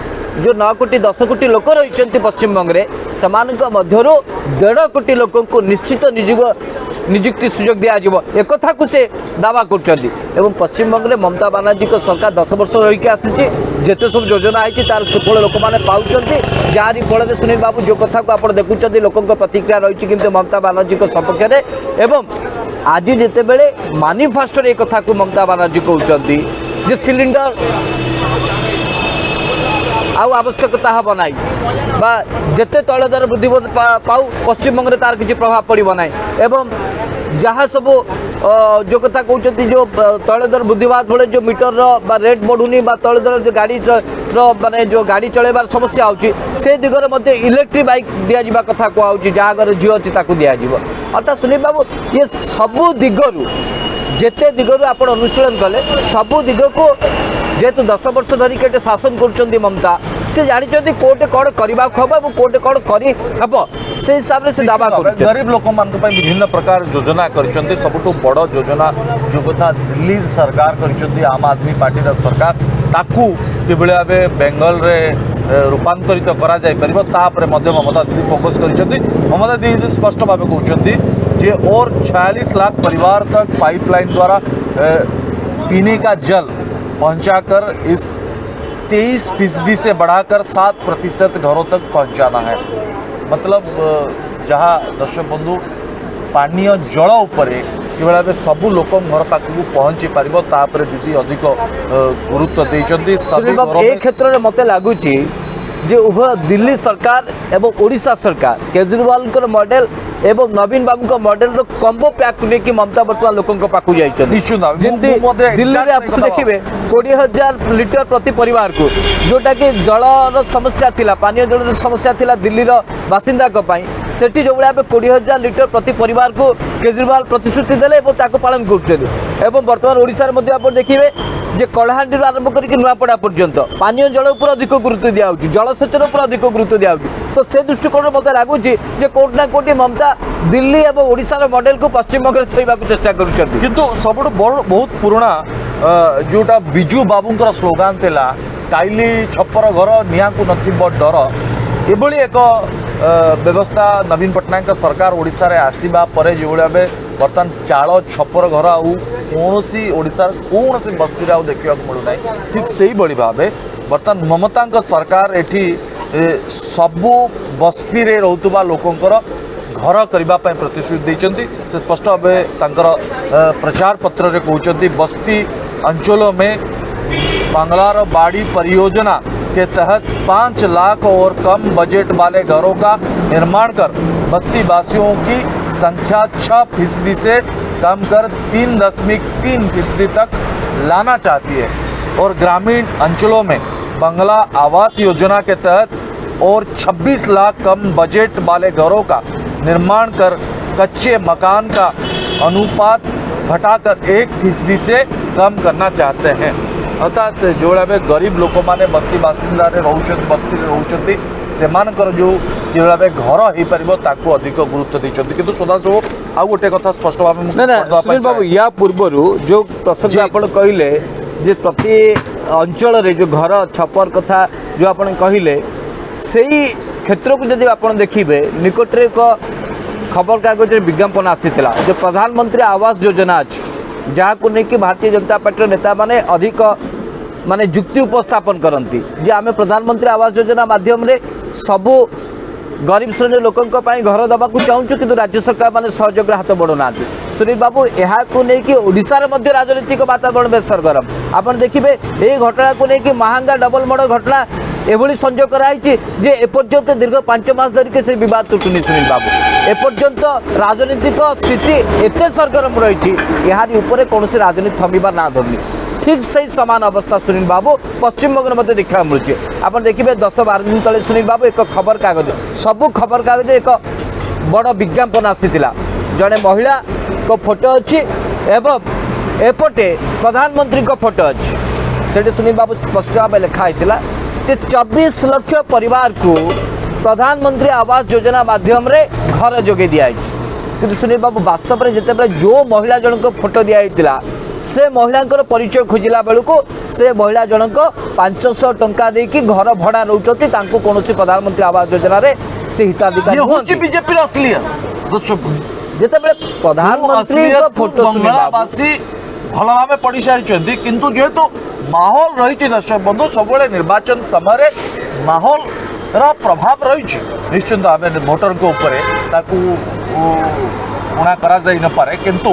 जो 9 कोटी 10 कोटी लोक रही पश्चिमबंग में समानक मध्यरु 1.5 कोटी लोक को निश्चित निजुक्ति सुजोग दिज्व एक कथा को से दावा कर पश्चिमबंग में ममता बानार्जी को सरकार 10 वर्ष रही आसी जिते सब योजना है तार सुफल लोक मैंने पाँच जहाँरी फल सुनील बाबू जो कथा को आप देखुं लोकों प्रतिक्रिया रही कि ममता बानार्जी सपक्ष में एवं आज जिते बड़े मानिफेस्टो एक कथा को ममता बानार्जी कहते सिलिंडर आउ आवश्यकता हम ना जिते तैल दर वृद्धि पाऊ पश्चिमबंग में तार किसी प्रभाव पड़ो ना एवं जहाँ सब जो कथा कहते जो तैल दर वृद्धिपात फल जो मीटर रेट बढ़ुनी तैल दर जो गाड़ी माने जो गाड़ी चलैबार समस्या होची से दिगरे मध्य इलेक्ट्रिक बाइक दिया कथा कहूँ जहाँ घर झील अच्छी दिज्व अर्थात सुनील बाबू ये सबू दिगरु जेते दिगरु आप अनुशीलन कले सबू दिग को जेहेतु 10 वर्ष धरिक शासन कर ममता से जानते कोटे कौन करने हम कोटे कौन करब से हिसाब से दावा कर गरीब लोक विभिन्न प्रकार योजना कर सबुठु बड़ योजना जो कथा दिल्ली सरकार कर आम आदमी पार्टी सरकार ताकू किभली भाव बेंगल रे रूपांतरित करा जाय परिबो तापरे मध्य ममता दीदी फोकस कर ममता दीदी स्पष्ट भाव कहते जे और 46 लाख परिवार तक पाइपलाइन द्वारा पीने का जल पहुंचाकर इस 23% से बढ़ाकर 7% घरों तक पहुंचाना है। मतलब जहाँ दर्शक बंधु पानीय जल उपरे कि सबू लोक घर पाखक पहुँची पार दीदी अधिक गुरुत्व देते सभी क्षेत्र में मत लगुच जे उभय दिल्ली सरकार एवं ओडिशा सरकार केजरीवाल मॉडल एवं नवीन बाबू का मॉडल रो कॉम्बो पैक लेकिन ममता बर्तमान लोकों पाखु जाइछन दिल्ली रे आप देखिए 20,000 लिटर प्रति परिवार को जोटा कि जल समस्या थिला पानी जल समस्या थिला दिल्ली रो बासिंदा को पाई सेठी जो भाव 20,000 लिटर प्रति परिवार को केजरीवाल प्रतिश्रुति देले एवं ताको पालन करछन एवं वर्तमान ओडिशा रे मध्ये आप देखिए जे कलाहांडी आरंभ करके नुआपड़ा पर्यंत पानीय जल उपर अधिक गुरुत्व दिया जलसेचन उपर अधिक गुरुत्व दिया तो से दृष्टिकोण मत लगुच कोटना कोटी ममता दिल्ली और ओडिशा मॉडल को पश्चिमबंग में थोड़ा चेष्टा किंतु सब बहुत पुराना जोटा बिजू बाबूंकर स्लोगान थिला टाइली छपर घर निया को नथिबो डर एभली एक व्यवस्था नवीन पट्टनायक सरकार ओडिशा रे आसीबा परे जो भाव बर्तमान चाल छपर घर आउ कौन ओडिशार कौन बस्ती देखा मिलूना ठीक से ही भाव बर्तमान ममता सरकार एठी सबू बस्ती रे रहउतबा लोकंकर घर करने प्रतिश्रुति देते से स्पष्ट भाव प्रचार पत्र रे कहते बस्ती अंचलों में बांग्लार बाड़ी परियोजना के तहत 5 लाख और कम बजट वाले घरों का निर्माण कर बस्ती वासियों की संख्या 6% से कम कर 3.3% तक लाना चाहती है और ग्रामीण अंचलों में बंगला आवास योजना के तहत और 26 लाख कम बजट वाले घरों का निर्माण कर कच्चे मकान का अनुपात घटाकर 1% से कम करना चाहते हैं। अर्थात जो भाव गरीब लोक मैंने बस्ती बासिंदा बस्ती रोचती से जो भाव घर हो पार अधिक गुरुत्व देते कि सुधांशु आउ गोटे कथा स्पष्ट भाव बाबू या पूर्वर जो प्रसंग आप कहले जे प्रति अंचल रे जो घर छपर कथा जो आप कहले से क्षेत्र को जब आप देखिए निकट एक खबर कागज विज्ञापन आसीला जो प्रधानमंत्री आवास योजना अच्छी जहाँ को लेकिन भारतीय जनता पार्टी नेता माने अधिक माने जुक्ति उपस्थापन करती जे आम प्रधानमंत्री आवास योजना माध्यम रे सबू गरीब श्रेणी लोकों घर दबा चाहूँ कि राज्य सरकार मैंने सहयोग हाथ बढ़ुना। सुनील बाबू यहाँ नहीं ओडिशार मध्य राजनीतिक वातावरण बेस सरगरम आप देखिए ये घटना को लेकिन महांगा डबल मर्डर घटना एभली संजोग कराई जे एपर्यंत दीर्घ 5 मास धरिक से बद तुटुनी। सुनील बाबू एपर्यंत राजनीतिक स्थिति एत सरगरम रही कौन राजनीति थमिबार ना धरनी ठीक सही समान अवस्था सुनील बाबू पश्चिम बंग में देखा मिलूँ। आप देखिए 10-12 दिन तले सुनील बाबू एक खबर कागज सबू खबर कागज एक बड़ विज्ञापन आसीथिला जड़े महिला को फोटो अच्छी एवं एपटे प्रधानमंत्री को फोटो अच्छी से सुनील बाबू स्पष्ट भाव लिखाई 24 लाख परिवार को प्रधानमंत्री आवास योजना माध्यम रे घर जोगे दिखाई कि सुनील बाबू वास्तव में जिते जो महिला जन को फोटो दिखाई से महिला परिचय खोजिला बेलू को से महिला जनक 500 टंका देकी घर भड़ा रोचती कौन प्रधानमंत्री आवास योजना रे से हिताधिकारी बीजेपी जिते प्रधानमंत्री फोटो बंगालवासी भल भाव पढ़ी सारी किंतु जेहेतु माहौल रही दर्शक बंधु सब निर्वाचन समय माहौल प्रभाव रही निश्चिंत आम भोटर को उणा करा जाई न पारे किंतु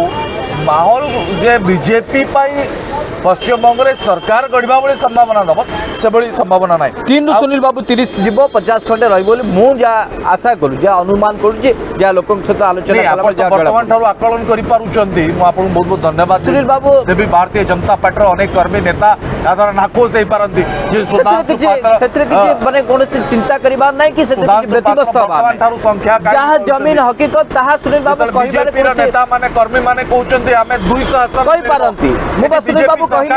माहौल जे बीजेपी पश्चिम बंग में सरकार गढ़ा भाई संभावना दब से संभावना ना 3 सुनील बाबू 30 जीव 50 खंडे रही आशा करूँ जहाँ अनुमान करुँ लोक सहित आलोचना बर्तमान आकलन कर बहुत बहुत धन्यवाद सुनील बाबू देवी भारतीय जनता पार्टी अनेक कर्मी नेता द्वारा नाकोश हो पारती माने कौन चिंता करबार नहीं कि व्यतिग्रस्त संख्या जहाँ जमीन हकीकत ताहा सुनील बाबू बीजेपी नेता माने कर्मी माने कहउचंती हमें 200 आसन कहि पारंती मुबा सुनील बाबू कहि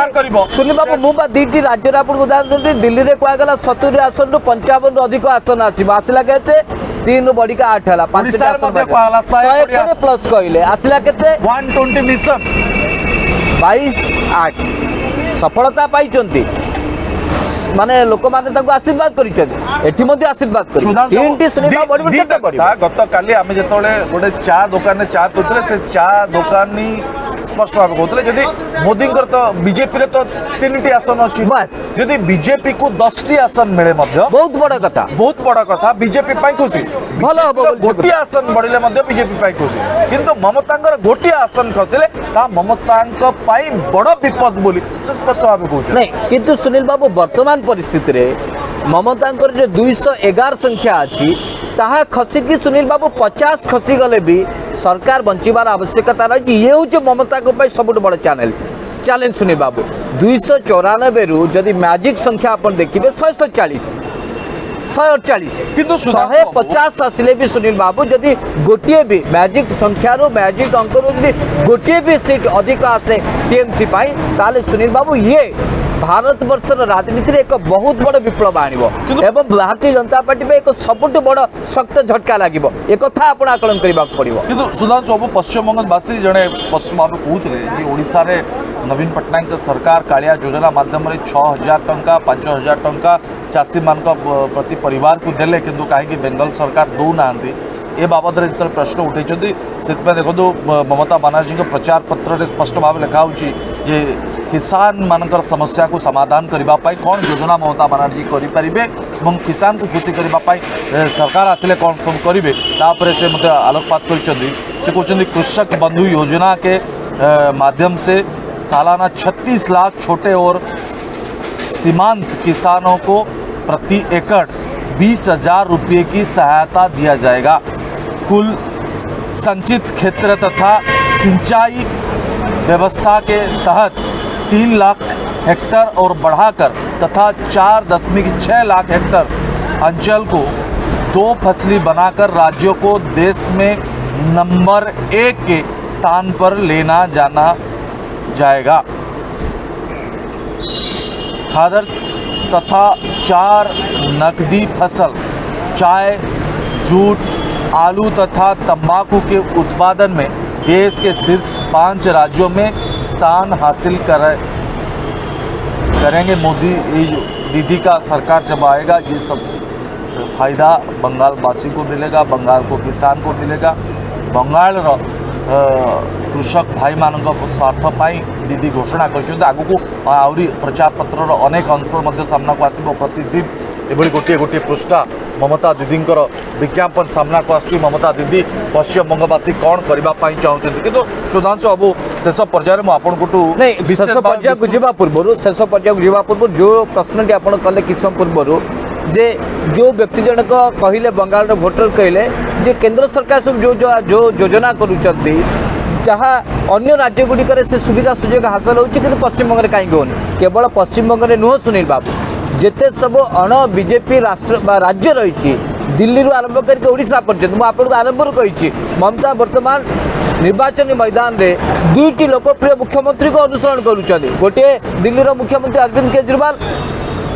सुनील बाबू मुबा दीटी राज्य रा उदाहरण देती दिल्ली रे कुआ गला 70 आसन 55 रु अधिक आसन आसीबा आसिला केते 3 रु बढ़ी का 8 हला 5 आसन 100 प्लस कहले आसिला केते 120 मिशन 22-8 सफलता पाइचंती माने लोक माने ताको आशीर्वाद करिसें एठी मध्ये आशीर्वाद करि तीनटी सुनील बाबू केते पड़िबो गत काली आमे जतोले गोटे चा दुकान ने चा पिउतले से चा दुकानी स्पष्ट भाव कहते जदि मोदी तो बीजेपी रे तो 3टी आसन अच्छी जदि बीजेपी को 10टी आसन मिले बहुत बड़ा कथा बीजेपी खुशी भल गोटे आसन बढ़िले बीजेपी खुशी किंतु ममता गोटे आसन खसिले ममता बड़ विपद बोली से स्पष्ट भाव कहते नहीं किंतु सुनील बाबू वर्तमान परिस्थिति रे ममता जो 211 संख्या अच्छी ताहा खसिकी सुनील बाबू 50 खसी गले भी सरकार बंचार आवश्यकता रही ये हूँ ममता को सब बड़ चैलेंज सुनील बाबू 294 रु जदि मैजिक संख्या आप देखिए 140 किंतु 150 आसिले भी सुनील बाबू जदि गोटे भी मैजिक संख्या मैजिक अंक गोटे भी सीट अधिक आसे टीएमसी ताले सुनील बाबू ये भारत वर्षर राजनीति एक बहुत बड़ विप्लव आनिबो एवं भारतीय जनता पार्टी में एक सबुठ बड़ शक्त झटका लागिबो एक कथा आपण आकलन करबा पड़िबो किंतु सुधांशु बाबू पश्चिम बंगवासी जड़े पश्चिम बाबू कहते ओडिशा रे नवीन पट्टनायक सरकार कालिया योजना माध्यम 6000 टंका 5000 टंका चाषी मान प्रति परिवार को देले किंतु कहीं बेंगल सरकार दौ ना ए बाबद जो प्रश्न उठे से देखो ममता बानार्जी प्रचार पत्र स्पष्ट भाव लिखा जे किसान मानकर समस्या को समाधान करने कौन योजना ममता बानार्जी करें और किसान को खुशी करने सरकार आसिले कौन सब करेंगे तापर से मत आलोकपात कर कृषक बंधु योजना के माध्यम से सालाना 36 लाख छोटे और सीमांत किसानों को प्रति एकड़ 20,000 रुपये की सहायता दिया जाएगा। कुल संचित क्षेत्र तथा सिंचाई व्यवस्था के तहत 3 लाख हेक्टर और बढ़ाकर तथा 4.6 लाख हेक्टर अंचल को 2 फसली बनाकर राज्यों को देश में नंबर 1 के स्थान पर लेना जाना जाएगा। खादर तथा 4 नकदी फसल चाय, जूट, आलू तथा तंबाकू के उत्पादन में देश के शीर्ष 5 राज्यों में स्थान हासिल करेंगे। मोदी दीदी का सरकार जब आएगा ये सब फायदा बंगाल वासी को मिलेगा, बंगाल को किसान को मिलेगा। बंगाल कृषक भाई मान स्वार्थ दीदी घोषणा कर आगु को आहरी प्रचार पत्र अनेक अंश सामना को आसो प्रतिदिन एभली गोटे गोटे पृष्ठा ममता दीदी विज्ञापन सामना को आसुची ममता दीदी पश्चिमबंगवासी कौन करने चाहते कि सुधांशु बाबू शेष पर्यायर नहीं शेष पर्याय को जीवा पूर्व शेष पर्याय को जीवा पूर्व जो प्रश्न टी आपण कले किस पूर्व जे जो व्यक्ति जनक कहले बंगाल भोटर कहले जे केंद्र सरकार सब जो योजना करुचंती जहाँ अन्य राज्य गुड़िक से सुविधा सुजोग हासिल होछि कि पश्चिमबंग में कहीं होनी केवल पश्चिमबंग में नुह सुनील बाबू जिते सब अण बीजेपी राष्ट्र राज्य रही दिल्ली रू आरंभ करके ओडिशा पर्यंत मुझे आपको आरंभ कही ममता वर्तमान निर्वाचन मैदान रे दुईटी लोकप्रिय मुख्यमंत्री को अनुसरण करुँच गोटे दिल्ली रो मुख्यमंत्री अरविंद केजरीवाल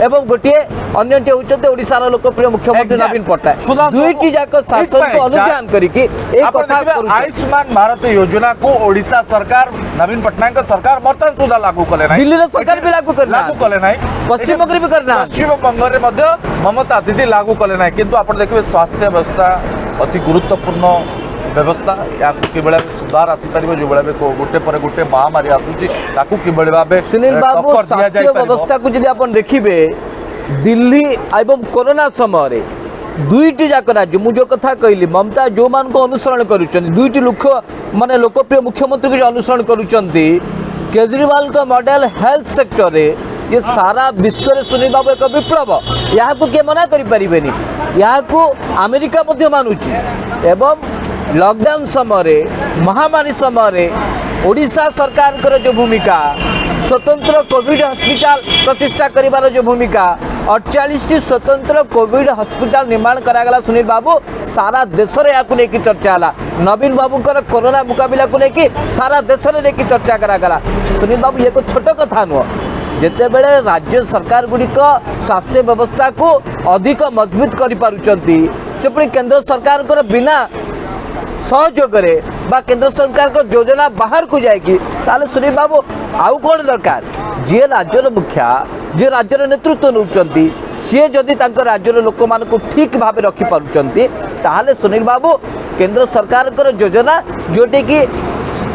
एवं गोटे अन्यटी होचते ओडिशार लोकप्रिय मुख्यमंत्री नवीन पट्टनायक दुईटी जाक शासन को अनुध्यान करके एक कथा आयुष्मान भारत योजना को ओडिशा सरकार नवीन पट्टनायक सरकार बर्तमान सुधा लागू कले नाही दिल्ली सरकार भी लागू कले नाही पश्चिम बंग भी करना पश्चिम बंग रे मध्य ममता दीदी लागू कले नाही किंतु आपण देखिबे स्वास्थ्य व्यवस्था अति गुरुत्वपूर्ण व्यवस्था या किबळे सुधार आसी परिबो जो बेले गोटे पर गोटे महामारी आसुची ताकू किबळे भाबे सुनील बाबू स्वास्थ्य व्यवस्था को जदि आपण देखिबे दिल्ली एवं कोरोना समय रे दुईटी जाक राज्य मुझे कथा कहली ममता जो मान को अनुसरण करुचंती दुईटी लोक माने लोकप्रिय मुख्यमंत्री को जो अनुसरण करुचंती केजरीवाल का मॉडल हेल्थ सेक्टर रे ये सारा विश्व रे सुनील बाबू एक विप्लव यहाँ को के मना करि परिबेनी यहाँ को अमेरिका मध्य मानुची एवं लॉकडाउन समय महामारी समय ओडिशा सरकार कर जो भूमिका स्वतंत्र कोविड हॉस्पिटल प्रतिष्ठा करिवार जो भूमिका 48 स्वतंत्र कोविड हॉस्पिटल निर्माण करागला सुनील बाबू सारा देश में यहाँ लेकिन चर्चा है नवीन बाबू कोरोना मुकाबला को लेकिन सारा देश में लेकिन चर्चा करागला सुनील बाबू ये कोई छोट कथा नुह जिते बड़े राज्य सरकार गुड़िक स्वास्थ्य व्यवस्था को अधिक मजबूत कर केंद्र सरकार को बिना सहयोग बा केंद्र सरकार को योजना बाहर को जाएगी ताले सुनील बाबू आउ कौन दरकार जी राज्यर मुखिया जी राज्यर नेतृत्व नौकरी सी जदि राज्यर लोक मान को ठीक भाव रखिपार्टी ताहले सुनील बाबू केंद्र सरकार योजना जोटी की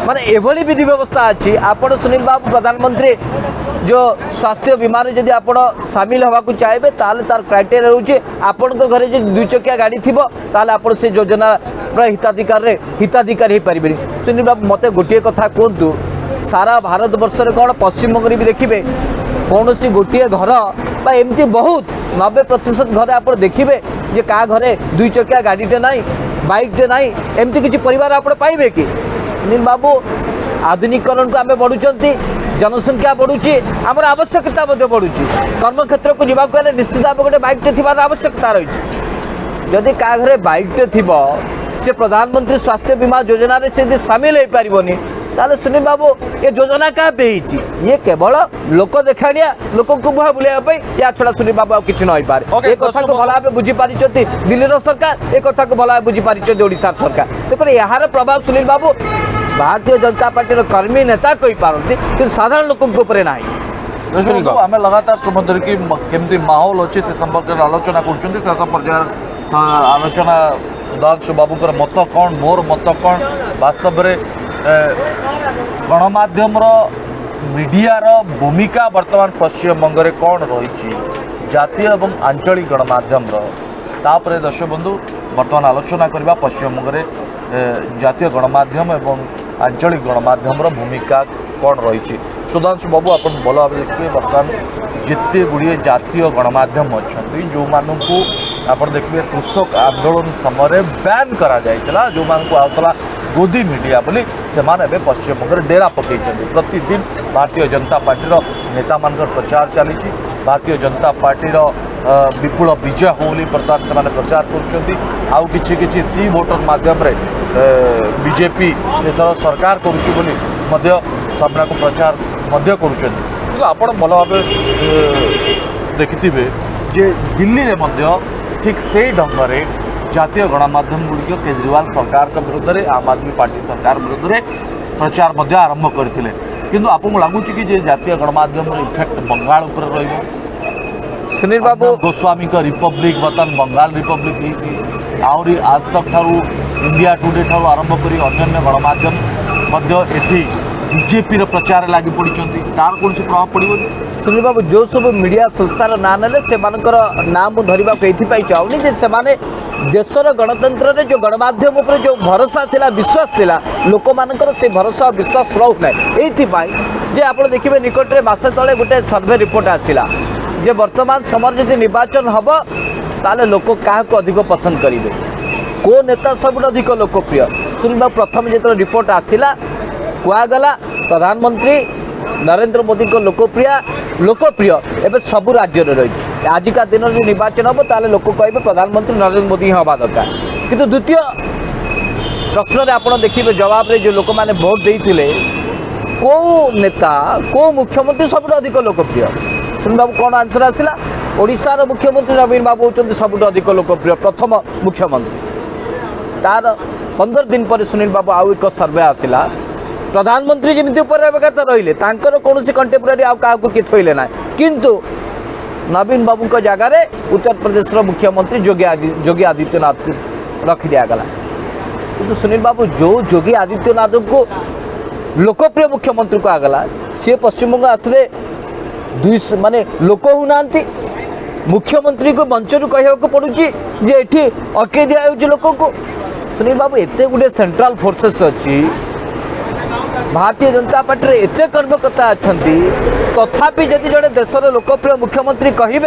माने एभली विधि व्यवस्था अच्छी आपण सुनील बाबू प्रधानमंत्री जो स्वास्थ्य बीमा जदि आप सामिल हवा को चाहिए ताल तार क्राइटेरिया रोचे आपण घरे जो दुई चकिया गाड़ी थी ताल आप से योजना हिताधिकारी हो पारे सुनील बाबू मत गोटे कथा कहतु सारा भारत वर्ष में कौन पश्चिमबंग भी देखिए कौन सी गोटे घर एमती बहुत 90% घर आप देखिए जे का घरे दुई चकिया गाड़ीटे ना बाइकटे ना एमती किसी परिवार आप पाइबे कि सुनील बाबू आधुनिकरण को आम बढ़ुंट जनसंख्या बढ़ुची आमर आवश्यकता बढ़ुची कर्म क्षेत्र को जावाक गले निश्चित भाव गोटे बाइकटे थी आवश्यकता रही जदि का घरे बाइकटे थी से प्रधानमंत्री स्वास्थ्य बीमा योजना से सामिल हो पारनी ताले सुनील बाबू ये योजना क्या ये केवल लोक देखाड़िया लोक को बुहा बुलाइबा या छड़ा सुनील बाबू आ किछि नई पारे ए कथा को भला भाबे बुझी पारिचती दिल्ली रो सरकार ए कथा को भला भाबे बुझी पारिचती ओडिशा सरकार तेपरे यार प्रभाव सुनील बाबू भारतीय जनता पार्टी कर्मी नेता कही पारती कि साधारण लोक ऊपर ना आम लगातार समुद्र की केमती माहौल अच्छी से संपर्क में आलोचना कर शेष पर्यायर आलोचना सुधांशु बाबूर मत कौन मोर मत कौन वास्तव में गणमाध्यम मीडियार भूमिका वर्तमान पश्चिमबंग में कौन रही जातीय और आंचलिक गणमाध्यम तापर दर्शक बंधु वर्तमान आलोचना करवा पश्चिमबंग में जातीय गणमाध्यम एवं आंचलिक गणमाध्यम भूमिका कौन रही सुधांशु बाबू आप भल भाव देखिए बर्तमान जिते गुड़िए जातीय गणमाध्यम अच्छा जो मानू आप देखिए कृषक आंदोलन समय बैन करा जाइतिला जो मानू आउतला गोदी मीडिया बोली से पश्चिमबंग में डेरा पकई प्रतिदिन भारतीय जनता पार्टी नेता मान प्रचार चली भारतीय जनता पार्टी विपुल विजय हो बर्तमान से प्रचार कर सी वोटर माध्यम बीजेपी एथर सरकार करुँच सामना को प्रचार कर भल भाव देखिथे जे दिल्ली में ठीक से ढंग से जातीय गणमाध्यम गुड़िक केजरीवाल सरकार के विरुद्ध में आम आदमी पार्टी सरकार विरुद्ध में प्रचार आरंभ करते किंतु आपको लगुच कि जातीय गणमाध्यम इफेक्ट बंगाल उपर सुनील बाबू गोस्वामी का रिपब्लिक बर्तमान बंगाल रिपब्लिक आहरी आज तक ठारू इंडिया टुडे ठारू आरंभ करी अन्य गणमाध्यम बीजेपी प्रचार लगी पड़ी तार कौन प्रभाव पड़ो। सुनील बाबू जो सब मीडिया संस्थार ना ना से ना मुझे धरने चाहूनी से देशर गणतंत्र रे जो गणमाध्यम उपर जो भरोसा थिला विश्वास थिला लोक मानकर से भरोसा विश्वास रहूना ये आप देखिए निकट में मसे तले गोटे सर्वे रिपोर्ट आसला जे वर्तमान समय जदि निर्वाचन हम ताले लोक क्या अधिक पसंद करेंगे को नेता सब अधिक लोकप्रिय। सुनील बाबू प्रथम जो रिपोर्ट आसला कहगला प्रधानमंत्री नरेंद्र मोदी को लोकप्रिय एवं सबू राज्य रही आजिका दिन में निर्वाचन हम ताले लोक कहे प्रधानमंत्री नरेंद्र मोदी हवा दरकार किंतु द्वितीय प्रश्न में आप देखिए जवाब रे जो लोक मैंने भोट देते कौ नेता कौ मुख्यमंत्री सब अधिक लोकप्रिय। सुनील बाबू कौन आंसर आसला ओडिशार मुख्यमंत्री नवीन बाबू होती सब अधिक लोकप्रिय प्रथम मुख्यमंत्री तार 15 दिन पर सुनील बाबू आउ एक सर्वे आसला प्रधानमंत्री जमी उपरता रही कौन कंटेम्पोरारी आउ क्या किए थोले ना किंतु नवीन बाबू जगार उत्तर प्रदेश मुख्यमंत्री योगी आदित्यनाथ को रखी दिगला किंतु सुनील बाबू जो योगी आदित्यनाथ को लोकप्रिय मुख्यमंत्री को आगला सी पश्चिमबंग आसले 200 माने लोक होना मुख्यमंत्री को मंचर कह पड़ुची जे एठी अटके दिया लोक को। सुनील बाबू एत गुटे सेंट्रल फोर्सेस अच्छी भारतीय जनता पार्टी एत कर्मकर्ता अच्छा तथापि जदि जड़े देशर लोकप्रिय मुख्यमंत्री कहे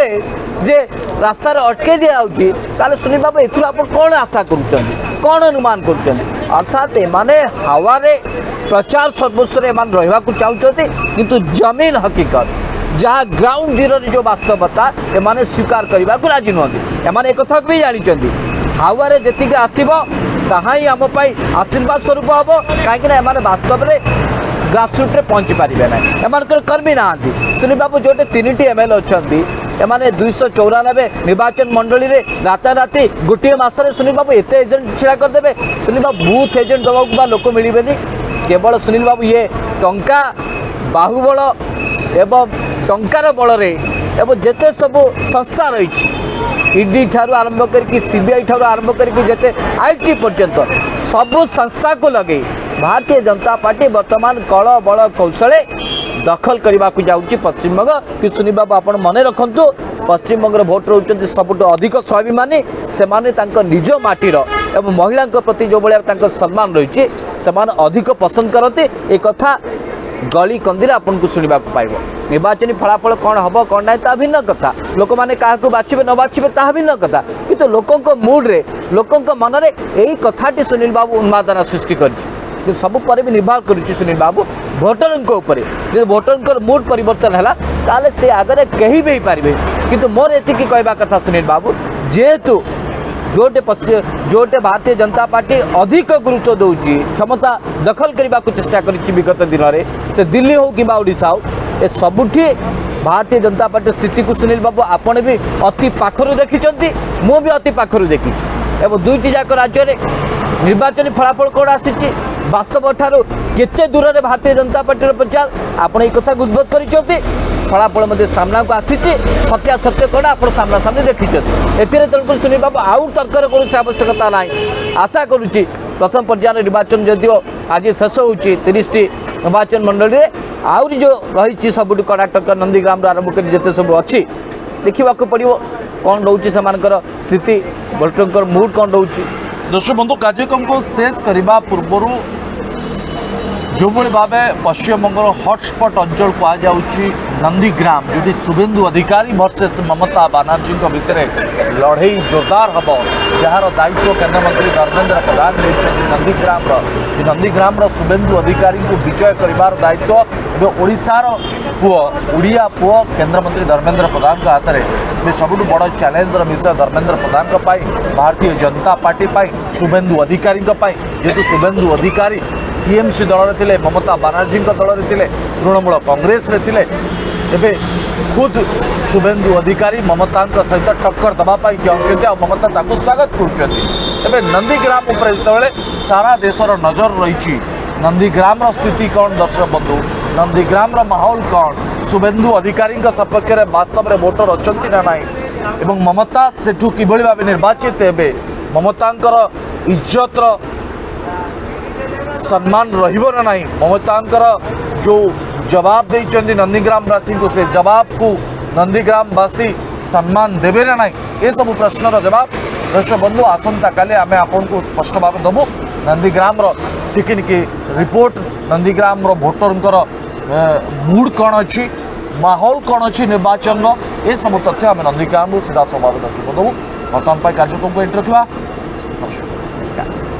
जे रास्ता अटके दिखाई सुनील बाबू एथुर आप कौन आशा कौन अनुमान अर्थात एमाने हावारे प्रचार सर्वस्व एम रहा चाहते किंतु जमीन हकीकत जहाँ ग्राउंड जीरो जो वास्तवता एमाने स्वीकार करने को राजी नुहति एमाने एक कथा भी जानते हावारे जी आसब ताहा ही आम आशीर्वाद स्वरूप हम कहीं वास्तव में ग्रासरूट में पहुँची पारे ना एम कर्मी ना सुनील बाबू जो 3टी MLA अच्छा एमाने 294 निर्वाचन मंडली रे राताराति गोटे मसरे सुनील बाबू एत एजेंट छिड़ा करदे सुनील बाबू बूथ एजेंट दवा लोक मिलबेनी केवल सुनील बाबू ये टंका बाहुबल एवं टंकार बल एवं जेते सब संस्था रही ईडी ठारू आरंभ करके सीबीआई ठारू आरंभ करके जेते आईटी पर्यंत सबु संस्था को लगे भारतीय जनता पार्टी वर्तमान कल बल कौशले दखल करने को जाऊँगी पश्चिमबंग कि सुनील बाबू आप मन रखु पश्चिमबंग भोटर होती सबुठ अधिक स्वाभिमानी से निज माटीर एवं महिला प्रति जो भाया सम्मान रही अधिक पसंद करते एक कथा गली कंदी आपन को शुणा पाइब निर्वाचन फलाफल कौन हम कौन ना ता भिन्न कथा लोक मैंने क्या बाछे न बाछे ता भिन्न कथा किंतु लोकों मुड्रे लोकों मन में यही कथाटी सुनील बाबू उन्मादना सृष्टि कर सब पर भी निर्भर करुच्ची सुनील बाबू भोटर जो भोटर मुड परिवर्तन है ताले से आगे कहीं भी पारे किंतु मोर एति कहवा कथा सुनील बाबू जेहेतु जोटे भारतीय जनता पार्टी अधिक गुरुत्व दौची क्षमता दखल करने को चेष्टा करी विगत दिन में से दिल्ली हो कि ओडिशा हो ए सबुठी भारतीय जनता पार्टी स्थिति को सुनील बाबू आपण भी अति पाखरु देखिछंती मु भी अति पाखरु देखी एवं दुईटी जाक राज्य में निर्वाचन फलाफल कौन आसी वास्तव ठारू केते दूर में भारतीय जनता पार्टी प्रचार आपण एक कथा उद्बोध कर फलाफल सामना को आसी सत्यासत्य कौन आप सामना सामने देखी तेणुकर सुनील बाबू आउ तर्कर कौन आवश्यकता ना आशा करुच्ची प्रथम पर्यायर निर्वाचन जदिव आज शेष हो 30टी निर्वाचन मंडली में आहरी जो रही सब कर्णाटक नंदीग्राम आरंभ कर जिते सब अच्छी देखा पड़ो कौन रोचे से स्थिति भोटर मुड कौन रोचे। दर्शक बंधु कार्यक्रम को शेष करने पूर्व जो भाव पश्चिमबंगर हॉटस्पॉट अंचल कहुच्छी नंदीग्राम जो शुभेन्दु अधिकारी वर्सेस ममता बानार्जी भितर लड़े जोरदार हम जार दायित्व केन्द्रमंत्री धर्मेन्द्र प्रधान नहीं नंदीग्राम शुभेन्दु अधिकारी को विजय कर दायित्व ओडिशार पुओ ओडिया पुओ केन्द्रमंत्री धर्मेन्द्र प्रधान के हाथ में सबुठ बड़ चैलेंजर विषय धर्मेन्द्र प्रधान भारतीय जनता पार्टी शुभेन्दु अधिकारी जेहेतु शुभेन्दु अधिकारी टीएमसी दल में थे ममता बानार्जी दल में थे तृणमूल कांग्रेस एवं खुद शुभेन्दु अधिकारी ममता सहित टक्कर दवाई चाहते और ममता स्वागत कर नंदीग्राम जो सारा देशर नजर रही नंदीग्राम स्थिति कौन दर्शक बंधु नंदीग्राम माहौल कौन शुभेन्दु अधिकारी सपक्ष में वास्तव में भोटर अच्छा ना ना एवं ममता सेठू किभली भाव निर्वाचित हे ममतांकर इज्जतर सम्मान रहिबो ना नहीं ममतांकर जो जवाब देइचंदी नंदीग्रामवासी को से जवाब को नंदीग्रामवासी सम्मान देवे ना नहीं ये सब प्रश्नर जवाब दर्शक बंधु आसंता काले आमे आपन को स्पष्ट भाव दबु नंदीग्राम टिकिनिकी रिपोर्ट नंदीग्राम भोटर मूड कौन अच्छी माहौल कौन अच्छी निर्वाचन ये सब तथ्य आम नंदीग्राम सीधा स्वभाव दर्शक दबु बर्तमान कार्यक्रम को एंट्री रखा नमस्कार।